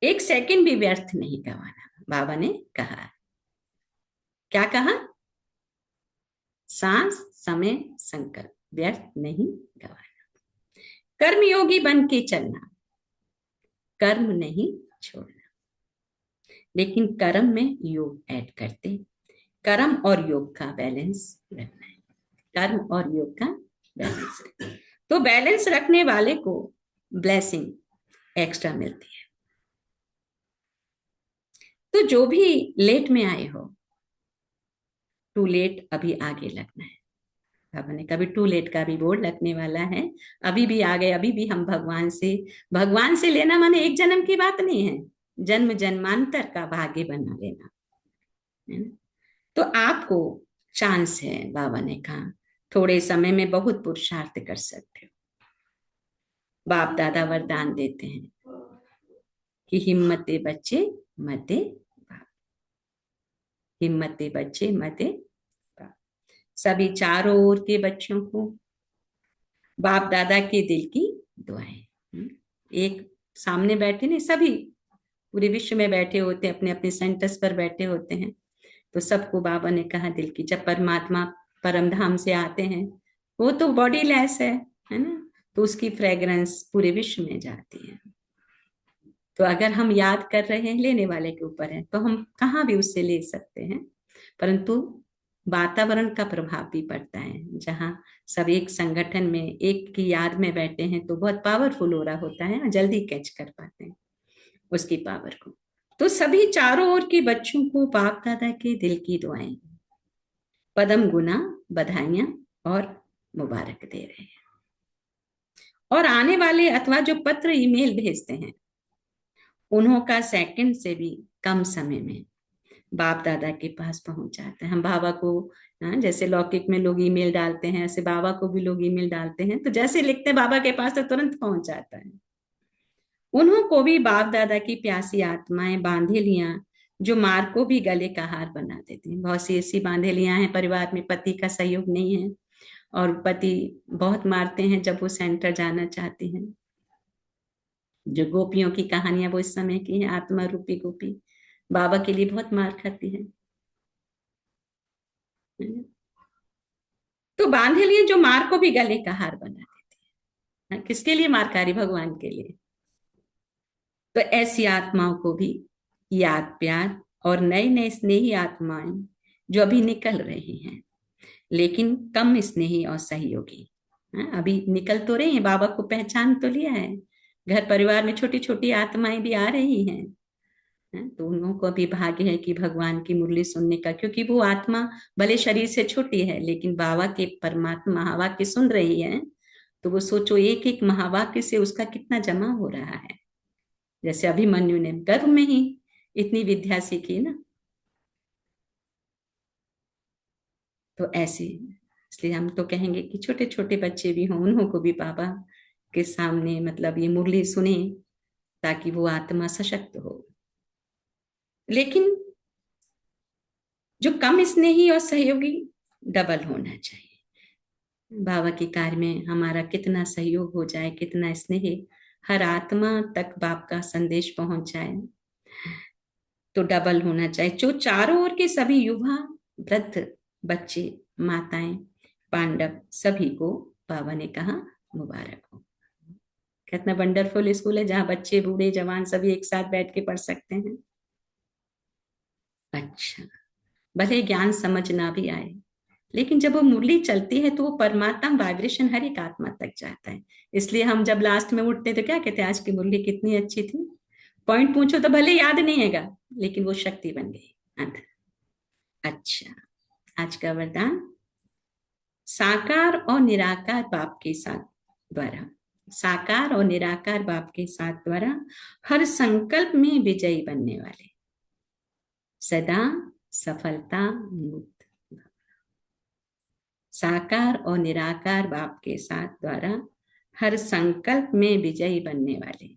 एक सेकंड भी व्यर्थ नहीं गवाना। बाबा ने कहा, क्या कहा? सांस, समय, संकल्प व्यर्थ नहीं गवाना। कर्मयोगी बन के चलना, कर्म नहीं छोड़ना, लेकिन कर्म में योग ऐड करते, कर्म और योग का बैलेंस रखना है। कर्म और योग का बैलेंस रखना, तो बैलेंस रखने वाले को ब्लेसिंग एक्स्ट्रा मिलती है। तो जो भी लेट में आए हो, टू लेट अभी आगे लगना है। बाबा ने कभी टू लेट का भी बोर्ड लगने वाला है। अभी भी आ गए, अभी भी हम भगवान से लेना माने एक जन्म की बात नहीं है, जन्म जन्मांतर का भाग्य बना लेना है ना। तो आपको चांस है, बाबा ने कहा थोड़े समय में बहुत पुरुषार्थ कर सकते हो। बाप दादा वरदान देते हैं कि हिम्मते बच्चे मते बाप, हिम्मते बच्चे मते बाप। सभी चारों ओर के बच्चों को बाप दादा के दिल की दुआएं। एक सामने बैठे नहीं, सभी पूरे विश्व में बैठे होते हैं, अपने अपने सेंटर्स पर बैठे होते हैं। तो सबको बाबा ने कहा दिल की, जब परमात्मा परम धाम से आते हैं, वो तो बॉडी लेस है ना, तो उसकी फ्रेग्रेंस पूरे विश्व में जाती है। तो अगर हम याद कर रहे हैं, लेने वाले के ऊपर है, तो हम कहाँ भी उससे ले सकते हैं, परंतु वातावरण का प्रभाव भी पड़ता है। जहाँ सब एक संगठन में एक की याद में बैठे हैं तो बहुत पावरफुल हो रहा होता है, जल्दी कैच कर पाते हैं उसकी पावर को। तो सभी चारों ओर के बच्चों को बाप दादा के दिल की दुआएं, पदम गुना बधाइयां और मुबारक दे रहे हैं। और आने वाले अथवा जो पत्र ईमेल भेजते हैं, उन्हों का सेकंड से भी कम समय में बाप दादा के पास पहुंच जाते हैं। हम बाबा को, जैसे लौकिक में लोग ईमेल डालते हैं, ऐसे बाबा को भी लोग ईमेल डालते हैं, तो जैसे लिखते हैं बाबा के पास तो तुरंत पहुंच जाता है। उन्हों को भी बाप दादा की प्यासी आत्माएं बांधेलियां जो मार को भी गले का हार बना देती हैं। बहुत सी ऐसी बांधेलियां हैं परिवार में, पति का सहयोग नहीं है और पति बहुत मारते हैं जब वो सेंटर जाना चाहती हैं। जो गोपियों की कहानियां वो इस समय की है, आत्मा रूपी गोपी बाबा के लिए बहुत मार खाती है। तो बांधेलियां जो मार को भी गले का हार बना देती है। किसके लिए मारकारी? भगवान के लिए। तो ऐसी आत्माओं को भी याद प्यार और नए नए स्नेही आत्माएं जो अभी निकल रही हैं, लेकिन कम स्नेही और सहयोगी, अभी निकल तो रही हैं, बाबा को पहचान तो लिया है, घर परिवार में छोटी छोटी आत्माएं भी आ रही हैं। तो उन लोगों को भी भाग्य है कि भगवान की मुरली सुनने का, क्योंकि वो आत्मा भले शरीर से छोटी है लेकिन बाबा के परमात्मा महावाक्य सुन रही है। तो वो सोचो एक एक महावाक्य से उसका कितना जमा हो रहा है। जैसे अभिमन्यु ने गर्भ में ही इतनी विद्या सीखी ना, तो ऐसे इसलिए हम तो कहेंगे कि छोटे छोटे बच्चे भी हों, उन्हों को भी बाबा के सामने मतलब ये मुरली सुने, ताकि वो आत्मा सशक्त हो। लेकिन जो कम स्नेही और सहयोगी डबल होना चाहिए। बाबा के कार्य में हमारा कितना सहयोग हो जाए, कितना स्नेह हर आत्मा तक बाप का संदेश पहुंच जाए, तो डबल होना चाहिए। जो चारों ओर के सभी युवा, वृद्ध, बच्चे, माताएं, पांडव सभी को बाबा ने कहा मुबारक हो। कितना वंडरफुल स्कूल है जहां बच्चे, बूढ़े, जवान सभी एक साथ बैठ के पढ़ सकते हैं। अच्छा, भले ज्ञान समझ ना भी आए, लेकिन जब वो मुरली चलती है तो वो परमात्मा वाइब्रेशन हर एक आत्मा तक जाता है। इसलिए हम जब लास्ट में उठते तो क्या कहते हैं, आज की मुरली कितनी अच्छी थी। पॉइंट पूछो तो भले याद नहीं हैगा, लेकिन वो शक्ति बन गई अंदर। अच्छा, आज का वरदान, साकार और निराकार बाप के साथ द्वारा, साकार और निराकार बाप के साथ द्वारा हर संकल्प में विजयी बनने वाले, सदा सफलता मुक्त। साकार और निराकार बाप के साथ द्वारा हर संकल्प में विजयी बनने वाले,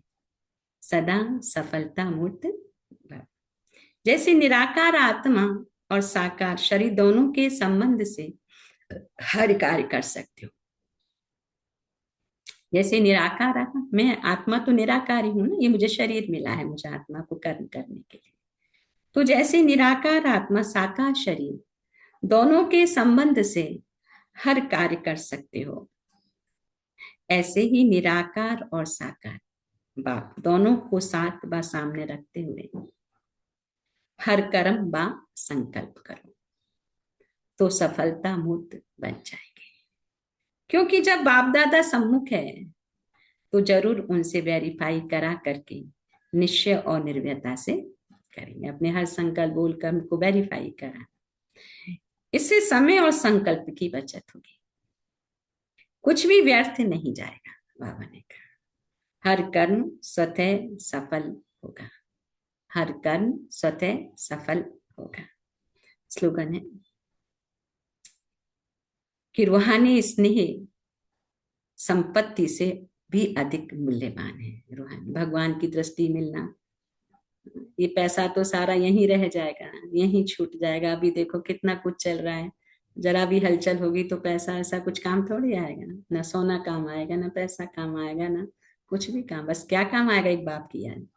सदा सफलता मुक्त। जैसे निराकार आत्मा और साकार शरीर दोनों के संबंध से हर कार्य कर सकते हो। जैसे निराकार आत्मा, मैं आत्मा तो निराकार ही हूं ना, ये मुझे शरीर मिला है मुझे आत्मा को कर्म करने के लिए। तो जैसे निराकार आत्मा साकार शरीर दोनों के संबंध से हर कार्य कर सकते हो, ऐसे ही निराकार और साकार बाप दोनों को साथ बा सामने रखते हुए हर कर्म बा संकल्प करो तो सफलता मुक्त बन जाएंगे। क्योंकि जब बाप दादा सम्मुख है तो जरूर उनसे वेरीफाई करा करके निश्चय और निर्भयता से करेंगे। अपने हर संकल्प बोलकर हमको वेरीफाई करा, इससे समय और संकल्प की बचत होगी, कुछ भी व्यर्थ नहीं जाएगा। बाबा ने कहा हर कर्म स्वतः सफल होगा, हर कर्म स्वतः सफल होगा। स्लोगन है कि रूहानी स्नेह संपत्ति से भी अधिक मूल्यवान है। रूहानी भगवान की दृष्टि मिलना, ये पैसा तो सारा यहीं रह जाएगा, यहीं छूट जाएगा। अभी देखो कितना कुछ चल रहा है, जरा भी हलचल होगी तो पैसा ऐसा कुछ काम थोड़ी आएगा। ना सोना काम आएगा, ना पैसा काम आएगा, ना कुछ भी काम। बस क्या काम आएगा, एक बाप की याद।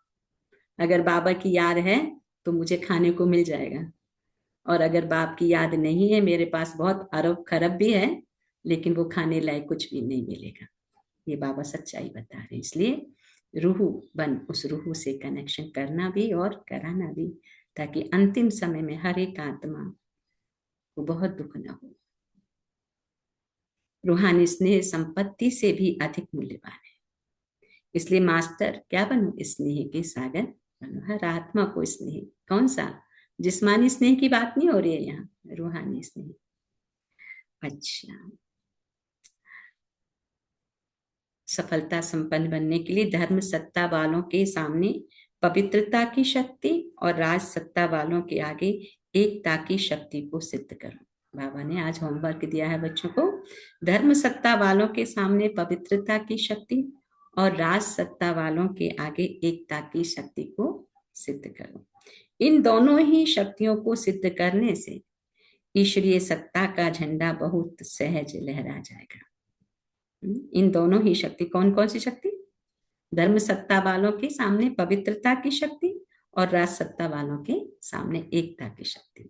अगर बाबा की याद है तो मुझे खाने को मिल जाएगा, और अगर बाप की याद नहीं है, मेरे पास बहुत अरब खरब भी है, लेकिन वो खाने लायक कुछ भी नहीं मिलेगा। ये बाबा सच्चाई बता रहे हैं। इसलिए रूह बन, उस रूह से कनेक्शन करना भी और कराना भी, ताकि अंतिम समय में हर एक आत्मा को बहुत दुख न हो। रूहानी स्नेह संपत्ति से भी अधिक मूल्यवान है। इसलिए मास्टर क्या बनो, स्नेह के सागर बनो। हर आत्मा को स्नेह, कौन सा, जिस्मानी स्नेह की बात नहीं हो रही है यहाँ, रूहानी स्नेह। अच्छा, सफलता संपन्न बनने के लिए धर्म सत्ता वालों के सामने पवित्रता की शक्ति और राज सत्ता वालों के आगे एकता की शक्ति को सिद्ध करो। बाबा ने आज होमवर्क दिया है बच्चों को, धर्म सत्ता वालों के सामने पवित्रता की शक्ति और राज सत्ता वालों के आगे एकता की शक्ति को सिद्ध करो। इन दोनों ही शक्तियों को सिद्ध करने से ईश्वरीय सत्ता का झंडा बहुत सहज लहरा जाएगा। इन दोनों ही शक्ति, कौन कौन सी शक्ति, धर्म सत्ता वालों के सामने पवित्रता की शक्ति और राज सत्ता वालों के सामने एकता की शक्ति।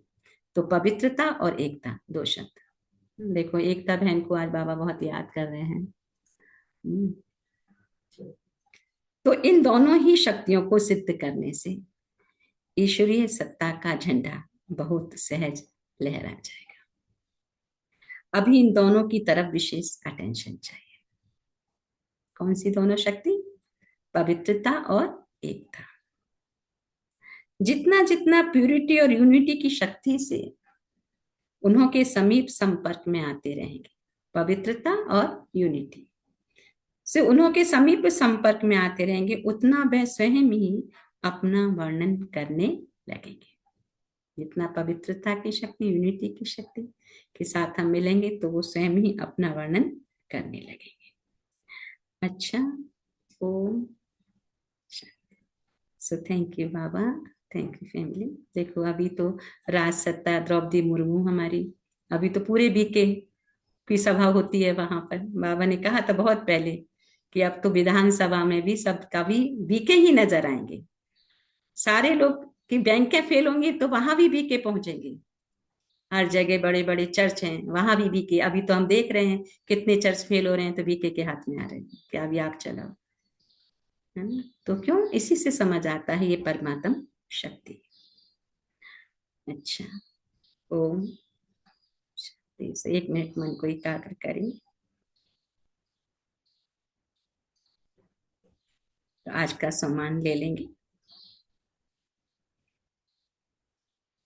तो पवित्रता और एकता दो शब्द। देखो एकता बहन को आज बाबा बहुत याद कर रहे हैं। तो इन दोनों ही शक्तियों को सिद्ध करने से ईश्वरीय सत्ता का झंडा बहुत सहज लहरा जाएगा। अभी इन दोनों की तरफ विशेष अटेंशन चाहिए। कौन सी दोनों शक्ति, पवित्रता और एकता। जितना जितना प्यूरिटी और यूनिटी की शक्ति से उन्हों के समीप संपर्क में आते रहेंगे, पवित्रता और यूनिटी से उन्हों के समीप संपर्क में आते रहेंगे, उतना वह स्वयं ही अपना वर्णन करने लगेंगे। जितना पवित्रता की शक्ति, यूनिटी की शक्ति, के साथ हम मिलेंगे तो वो स्वयं ही अपना वर्णन करने लगेंगे। अच्छा, ओम। सो थैंक यू बाबा, थैंक यू फैमिली। देखो अभी तो राजसत्ता द्रौपदी मुर्मू हमारी, अभी तो पूरे बीके की सभा होती है वहां पर। बाबा ने कहा था बहुत पहले कि अब तो विधानसभा में भी सबका भी बीके ही नजर आएंगे। सारे लोग की बैंकें फेल होंगी तो वहां भी बीके पहुंचेंगे। हर जगह बड़े बड़े चर्च हैं, वहां भी बीके। अभी तो हम देख रहे हैं कितने चर्च फेल हो रहे हैं तो बीके के हाथ में आ रहे हैं, क्या भी आप चलाओ, है ना। तो क्यों, इसी से समझ आता है ये परमात्म शक्ति। अच्छा, ओम शांति से 1 मिनट मन को एकाग्र करें। तो आज का सम्मान ले लेंगे।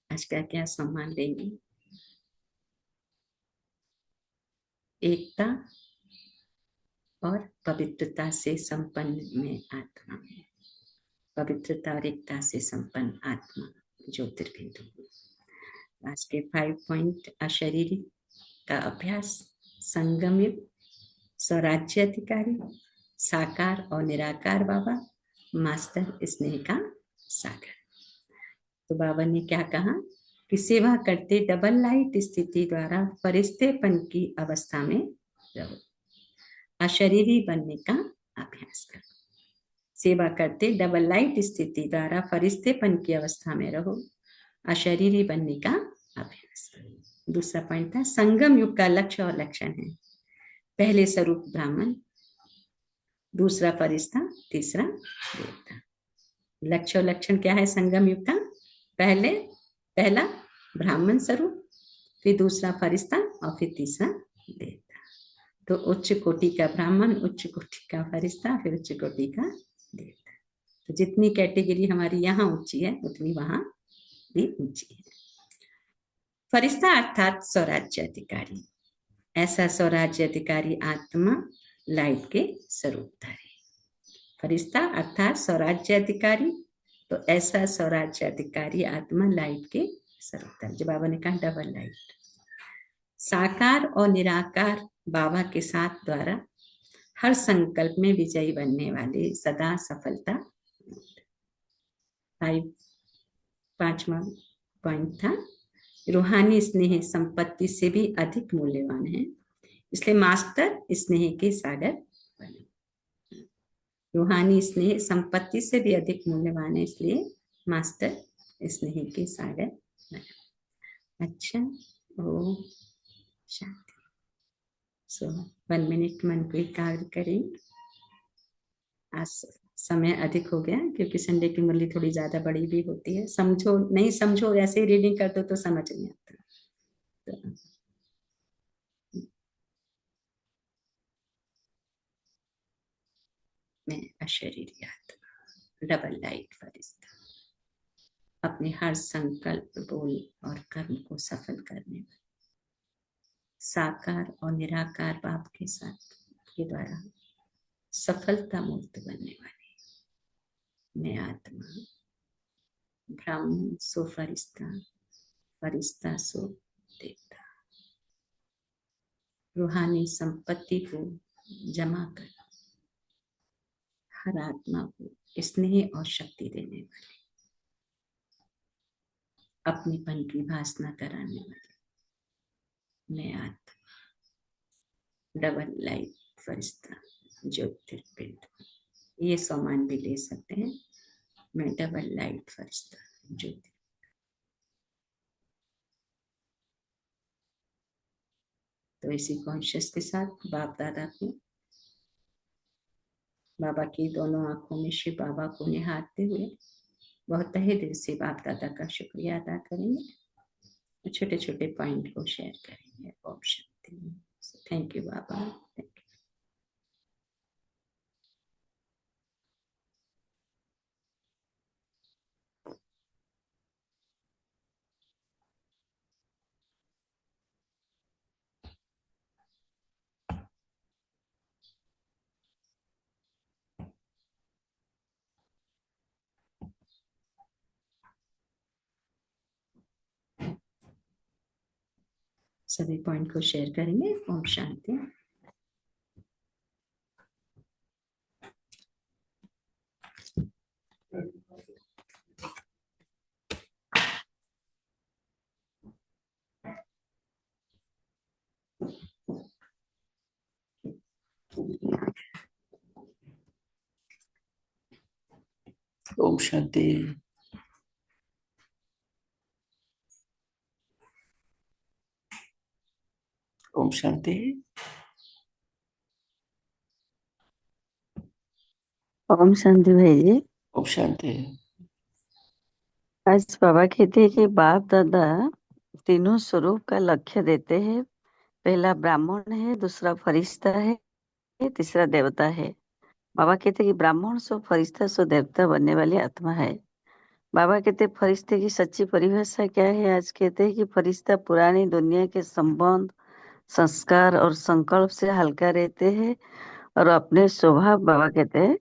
आज का क्या सम्मान लेंगे? एकता और पवित्रता से संपन्न में आत्मा में, पवित्रता और एकता से संपन्न आत्मा ज्योतिर्बिंदु। आज के 5 पॉइंट: अशरीरी का अभ्यास, संगम युग, स्वराज्य अधिकारी, साकार और निराकार बाबा, मास्टर स्नेह का सागर। तो बाबा ने क्या कहा कि सेवा करते डबल लाइट स्थिति द्वारा फरिश्तेपन की अवस्था में रहो, अशरीरी बनने का अभ्यास करो। सेवा करते डबल लाइट स्थिति द्वारा फरिश्तेपन की अवस्था में रहो, अशरीरी बनने का अभ्यास करो। दूसरा पॉइंट था संगम युग का लक्ष्य और लक्षण है, पहले स्वरूप ब्राह्मण, दूसरा फरिश्ता, तीसरा देवता। लक्ष्य और लक्षण क्या है संगम युग का? पहला ब्राह्मण स्वरूप, फिर दूसरा फरिश्ता और फिर तीसरा देवता। तो उच्च कोटि का ब्राह्मण, उच्च कोटि का फरिश्ता, फिर उच्च कोटि का देवता। तो जितनी कैटेगरी हमारी यहाँ ऊंची है उतनी वहां भी ऊंची है। फरिश्ता अर्थात स्वराज्य अधिकारी, ऐसा स्वराज्य अधिकारी आत्मा लाइट के स्वरूप धारी। फरिश्ता अर्थात स्वराज्य अधिकारी, तो ऐसा स्वराज्य अधिकारी आत्मा लाइट के स्वरूप धारी। जो बाबा ने कहा डबल लाइट। साकार और निराकार बाबा के साथ द्वारा हर संकल्प में विजयी बनने वाले, सदा सफलता। 5वां पॉइंट था रूहानी स्नेह संपत्ति से भी अधिक मूल्यवान है, इसलिए मास्टर स्नेह के सागर बने। रूहानी स्नेह संपत्ति से भी अधिक मूल्यवान है, इसलिए मास्टर स्नेह के सागर बने। अच्छा, ओ शांति। सो 1 मिनट मन को एकाग्र करें। आज समय अधिक हो गया क्योंकि संडे की मुरली थोड़ी ज्यादा बड़ी भी होती है। समझो नहीं समझो, ऐसे ही रीडिंग कर दो तो समझ नहीं आता। तो मैं अशरीरी आत्मा डबल लाइट फरिश्ता, अपने हर संकल्प, बोल और कर्म को सफल करने में साकार और निराकार बाप के साथ के द्वारा सफलता मुक्त बनने वाली मैं आत्मा, ब्राह्मण सो फरिश्ता, फरिश्ता सो देवता। रूहानी संपत्ति को जमा कर हर आत्मा को स्नेह और शक्ति देने वाले, अपनेपन की भासना कराने वाले मैं आत्मा, डबल लाइट फरिश्ता, ज्योतिर्बिंद। ये सम्मान भी ले सकते हैं, मैं डबल लाइट फरिश्ता ज्योति। तो इसी कॉन्शियस के साथ बाप दादा को, बाबा की दोनों आंखों में शिव बाबा को निहारते हुए बहुत तहे दिल से बाप दादा का शुक्रिया अदा करेंगे। छोटे छोटे पॉइंट को शेयर करेंगे। ओम शांति। थैंक यू बाबा, थैंक यू। सभी पॉइंट को शेयर करेंगे। ओम शांति। ओम शांति। ओम शांति। ओम शांति भाई जी। ओम शांति। आज बाबा कहते हैं कि बाप दादा तीनों स्वरूप का लक्ष्य देते हैं। पहला ब्राह्मण है, दूसरा फरिश्ता है, तीसरा देवता है। बाबा कहते हैं कि ब्राह्मण सो फरिश्ता सो देवता बनने वाली आत्मा है। बाबा कहते हैं फरिश्ते की सच्ची परिभाषा क्या है। आज कहते हैं कि फरिश्ता पुरानी दुनिया के संबंध, संस्कार और संकल्प से हल्का रहते हैं और अपने स्वभाव, बाबा कहते हैं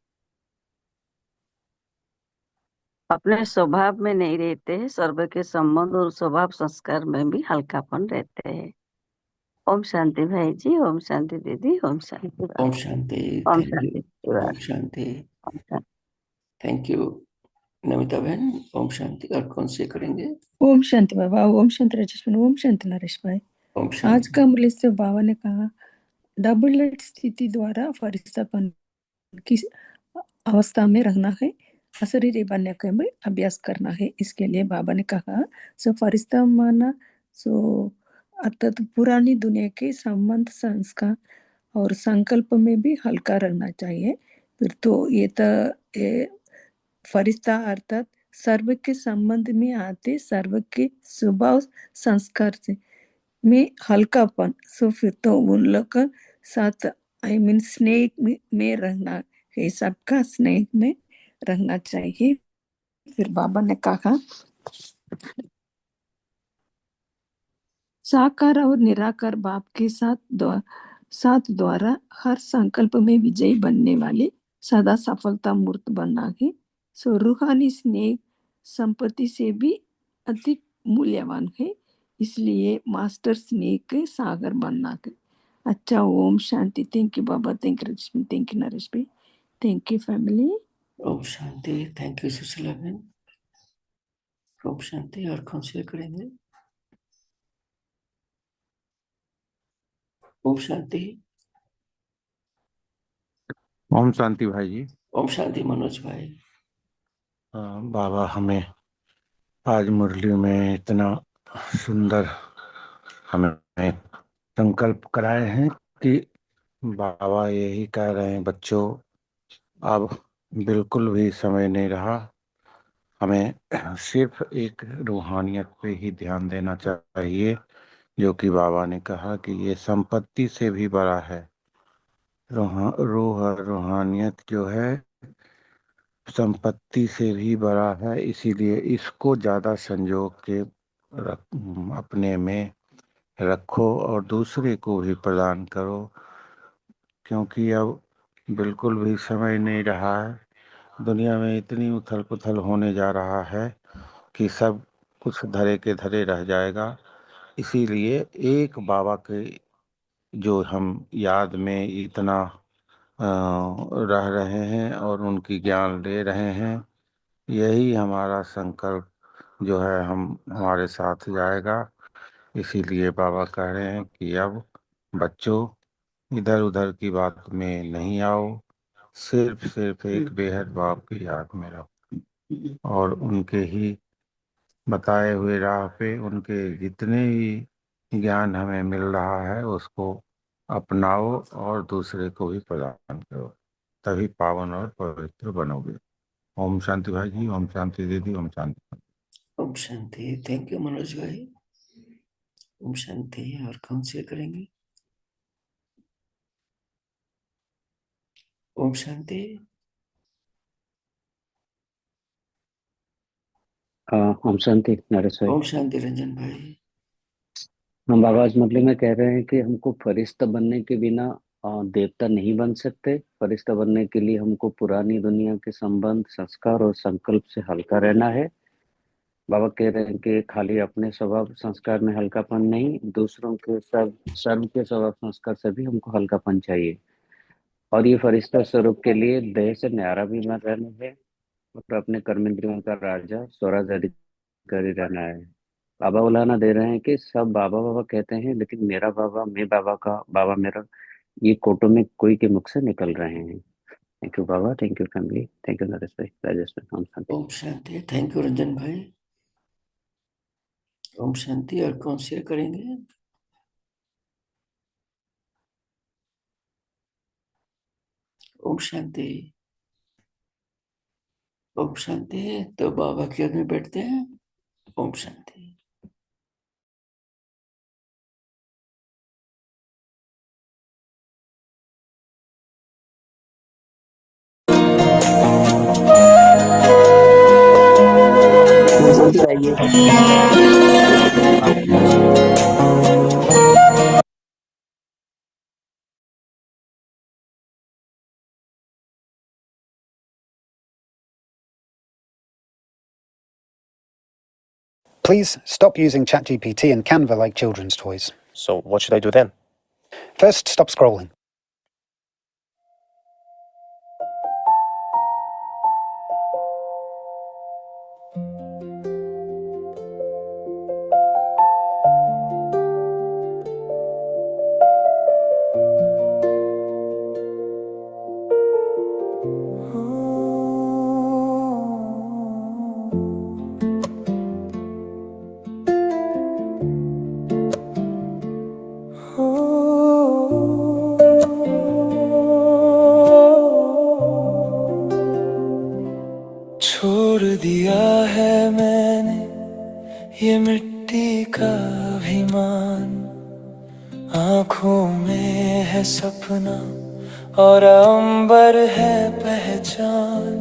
अपने स्वभाव में नहीं रहते हैं। सर्व के संबंध और स्वभाव संस्कार में भी हल्कापन रहते हैं। ओम शांति भाई जी। ओम शांति दीदी। ओम शांति बाबा। ओम शांति। ओम थैंक शांति यू। परिवार। ओम शांति। ओम शांति। थैंक यू नमिता बहन। ओम शांति। और कौन से करेंगे? ओम शांति बाबा। ओम शांति राजेश भाई। ओम शांति नरेश भाई। ओम आज शांति। का मुरली से बाबा ने कहा डबल लेट स्थिति द्वारा फरिश्तापन की अवस्था में रहना है, अशरीरी बनने का भी अभ्यास करना है। इसके लिए बाबा ने कहा सो फरिश्ता माना सो अर्थात पुरानी दुनिया के संबंध, संस्कार और संकल्प में भी हल्का रहना चाहिए। फिर तो ये फरिश्ता अर्थात सर्व के संबंध में आते, सर्व के स्वभाव संस्कार से में हल्कापन। सो फिर तो उन लोग का साथ स्नेह में रहना है, सबका स्नेह में रहना चाहिए। फिर बाबा ने कहा साकार और निराकार बाप के साथ द्वारा हर संकल्प में विजयी बनने वाले सदा सफलता मूर्त बनना है। सो रूहानी स्नेह संपत्ति से भी अधिक मूल्यवान है, इसलिए मास्टर स्नेह के सागर बनना है। अच्छा, ओम शांति। थैंक यू बाबा। Thank you Rajni. Thank you Naresh भाई। Thank you family. ओम शांति। थैंक यू सुशीला बहन। ओम शांति। और कौन से करेंगे? ओम शांति। ओम शांति भाई जी। ओम शांति मनोज भाई। बाबा हमें आज मुरली में इतना सुंदर हमें संकल्प कराए हैं कि बाबा यही कह रहे हैं बच्चों, अब बिल्कुल भी समय नहीं रहा। हमें सिर्फ एक रूहानियत पे ही ध्यान देना चाहिए, जो कि बाबा ने कहा कि ये संपत्ति से भी बड़ा है। रूहानियत जो है संपत्ति से भी बड़ा है, इसीलिए इसको ज्यादा संजोग के अपने में रखो और दूसरे को भी प्रदान करो, क्योंकि अब बिल्कुल भी समय नहीं रहा है। दुनिया में इतनी उथल पुथल होने जा रहा है कि सब कुछ धरे के धरे रह जाएगा। इसीलिए एक बाबा के जो हम याद में इतना रह रहे हैं और उनकी ज्ञान ले रहे हैं, यही हमारा संकल्प जो है हम हमारे साथ जाएगा। इसीलिए बाबा कह रहे हैं कि अब बच्चों इधर उधर की बात में नहीं आओ, सिर्फ सिर्फ एक बेहद बाप की याद में रहो और उनके ही बताए हुए राह पे उनके जितने भी ज्ञान हमें मिल रहा है उसको अपनाओ और दूसरे को भी प्रदान करो, तभी पावन और पवित्र बनोगे। ओम शांति भाई जी। ओम शांति दीदी। ओम शांति। ओम शांति। थैंक यू मनोज भाई। ओम शांति। और कौन से करेंगे? ओम शांति। ओम शांति नरेश भाई। ओम शांति रंजन भाई। हम बाबा आज मुरली में कह रहे हैं कि हमको फरिश्ता बनने के बिना देवता नहीं बन सकते। फरिश्ता बनने के लिए हमको पुरानी दुनिया के संबंध, संस्कार और संकल्प से हल्का रहना है। बाबा कह रहे हैं कि खाली अपने स्वभाव संस्कार में हल्कापन नहीं, दूसरों के सर्व के स्वभाव संस्कार से भी हमको हल्कापन चाहिए। और ये फरिश्ता स्वरूप के लिए देह से न्यारा भी मत रहना है और अपने कर्मेंद्रियों का राजा स्वराज अधिकारी रहना है। बाबा उलाहना दे रहे हैं कि सब बाबा बाबा कहते हैं, लेकिन मेरा बाबा, मैं बाबा का, बाबा मेरा, ये कोटों में कोई के मुख से निकल रहे हैं। थैंक यू बाबा, thank you family, thank you Naresh भाई, राजेश भाई, ओम शांति। ओम शांति। थैंक यू रंजन भाई। ओम शांति। और कौन शेयर करेंगे? ओम शांति। ओम शांति। तो बाबा के में बैठते हैं। Om Shanti. Please stop using ChatGPT and Canva like children's toys. So what should I do then? First, stop scrolling. छोड़ दिया है मैंने ये मिट्टी का अभिमान, आंखों में है सपना और अंबर है पहचान।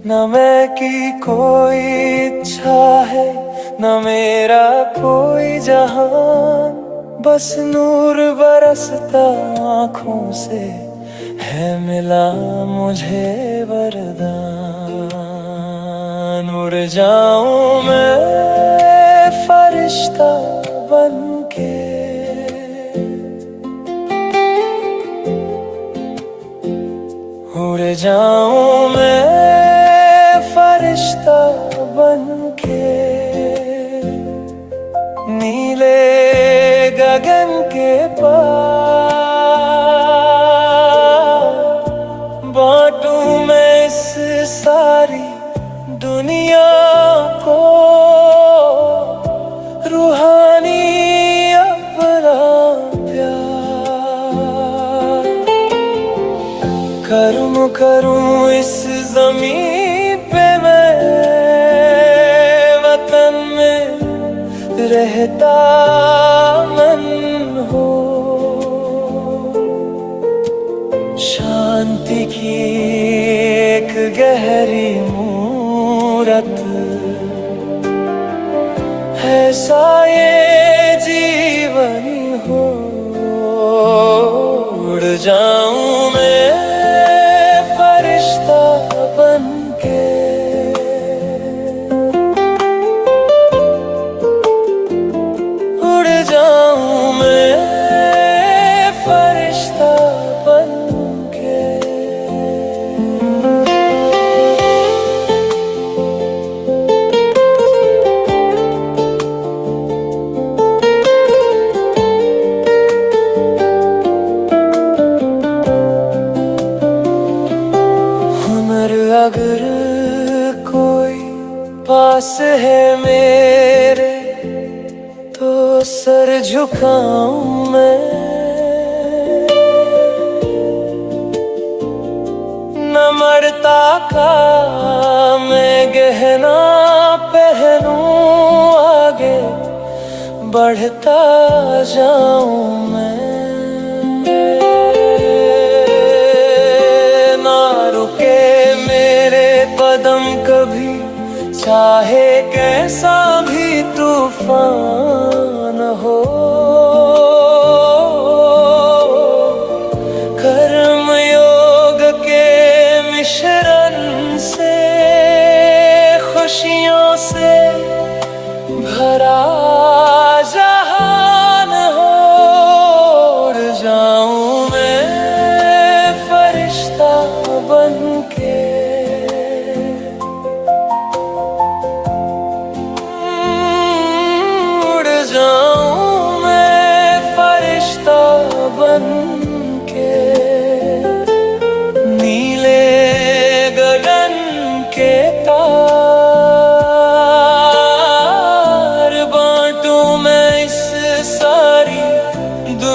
न मैं की कोई इच्छा है, न मेरा कोई जहान, बस नूर बरसता आंखों से है मिला मुझे वरदान। उड़ जाऊं मैं फरिश्ता बनके, उड़ जाऊं मैं फरिश्ता बनके, नीले गगन के पार बांटूं मैं इस सारी दुनिया को, रूहानी अपना प्यार। करूं इस ज़मीं पे मैं, वतन में रहता मन हो, शांति की एक गहरी मूरत ऐसा ये जीवनी हो। उड़ जाऊं मैं फरिश्ता बनके, उड़ जाऊं मैं फरिश्ता बनके। हुनर अगर कोई पास है मेरे, तो सर झुकाऊं मैं, नम्रता का मैं गहना पहनूं, आगे बढ़ता जाऊं मैं, ना रुके मेरे कदम कभी, चाहे कैसा भी तूफान हो। कर्म योग के मिश्रण से, खुशियों से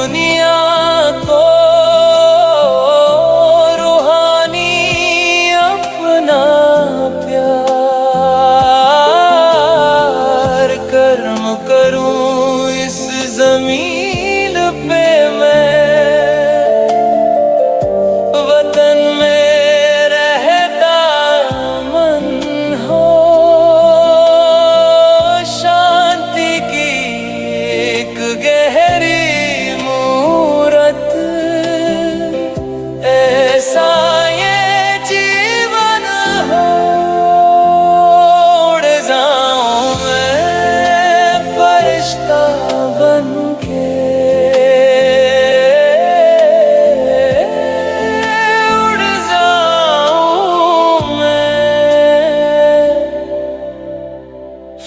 दुनिया को रूहानी अपना प्यार कर्म करूं इस जमीन पे मैं, वतन में रहता मन हो शांति की एक गहरी मूरत, ऐसा ये जीवन हो उड़ जाऊं मैं फरिश्ता बनके, उड़ जाऊं मैं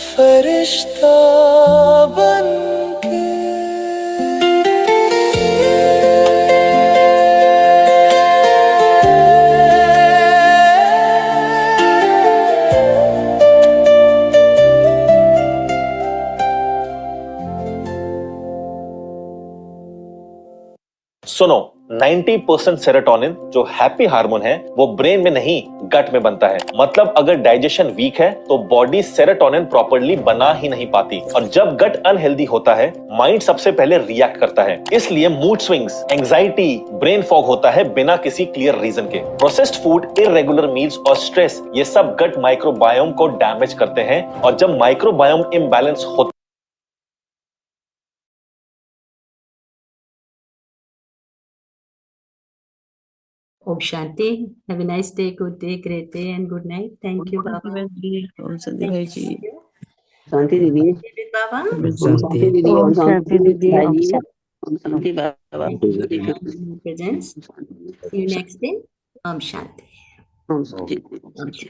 फरिश्ता बनके। सुनो, 90% सेरोटोनिन जो हैप्पी हार्मोन है वो ब्रेन में नहीं गट में बनता है। मतलब अगर डाइजेशन वीक है तो बॉडी सेरोटोनिन प्रॉपर्ली बना ही नहीं पाती, और जब गट अनहेल्दी होता है माइंड सबसे पहले रिएक्ट करता है। इसलिए mood swings, anxiety, brain fog होता है बिना किसी क्लियर रीजन के। प्रोसेस्ड फूड, इररेगुलर मील्स और स्ट्रेस ये सब गट माइक्रोबायोम को डैमेज करते हैं, और जब माइक्रोबायोम इम्बैलेंस होता Om Shanti. Have a nice day, good day, great day, and good night. Thank you, Baba. Om Shanti भाई जी। शांति दीदी, David Baba. ओम ओम शांति दीदी, ओम शांति दीदी, भाई जी, ओम शांति बाबा। Thank you for your presence. See you next day. Om Shanti. Om Shanti. Om Shanti.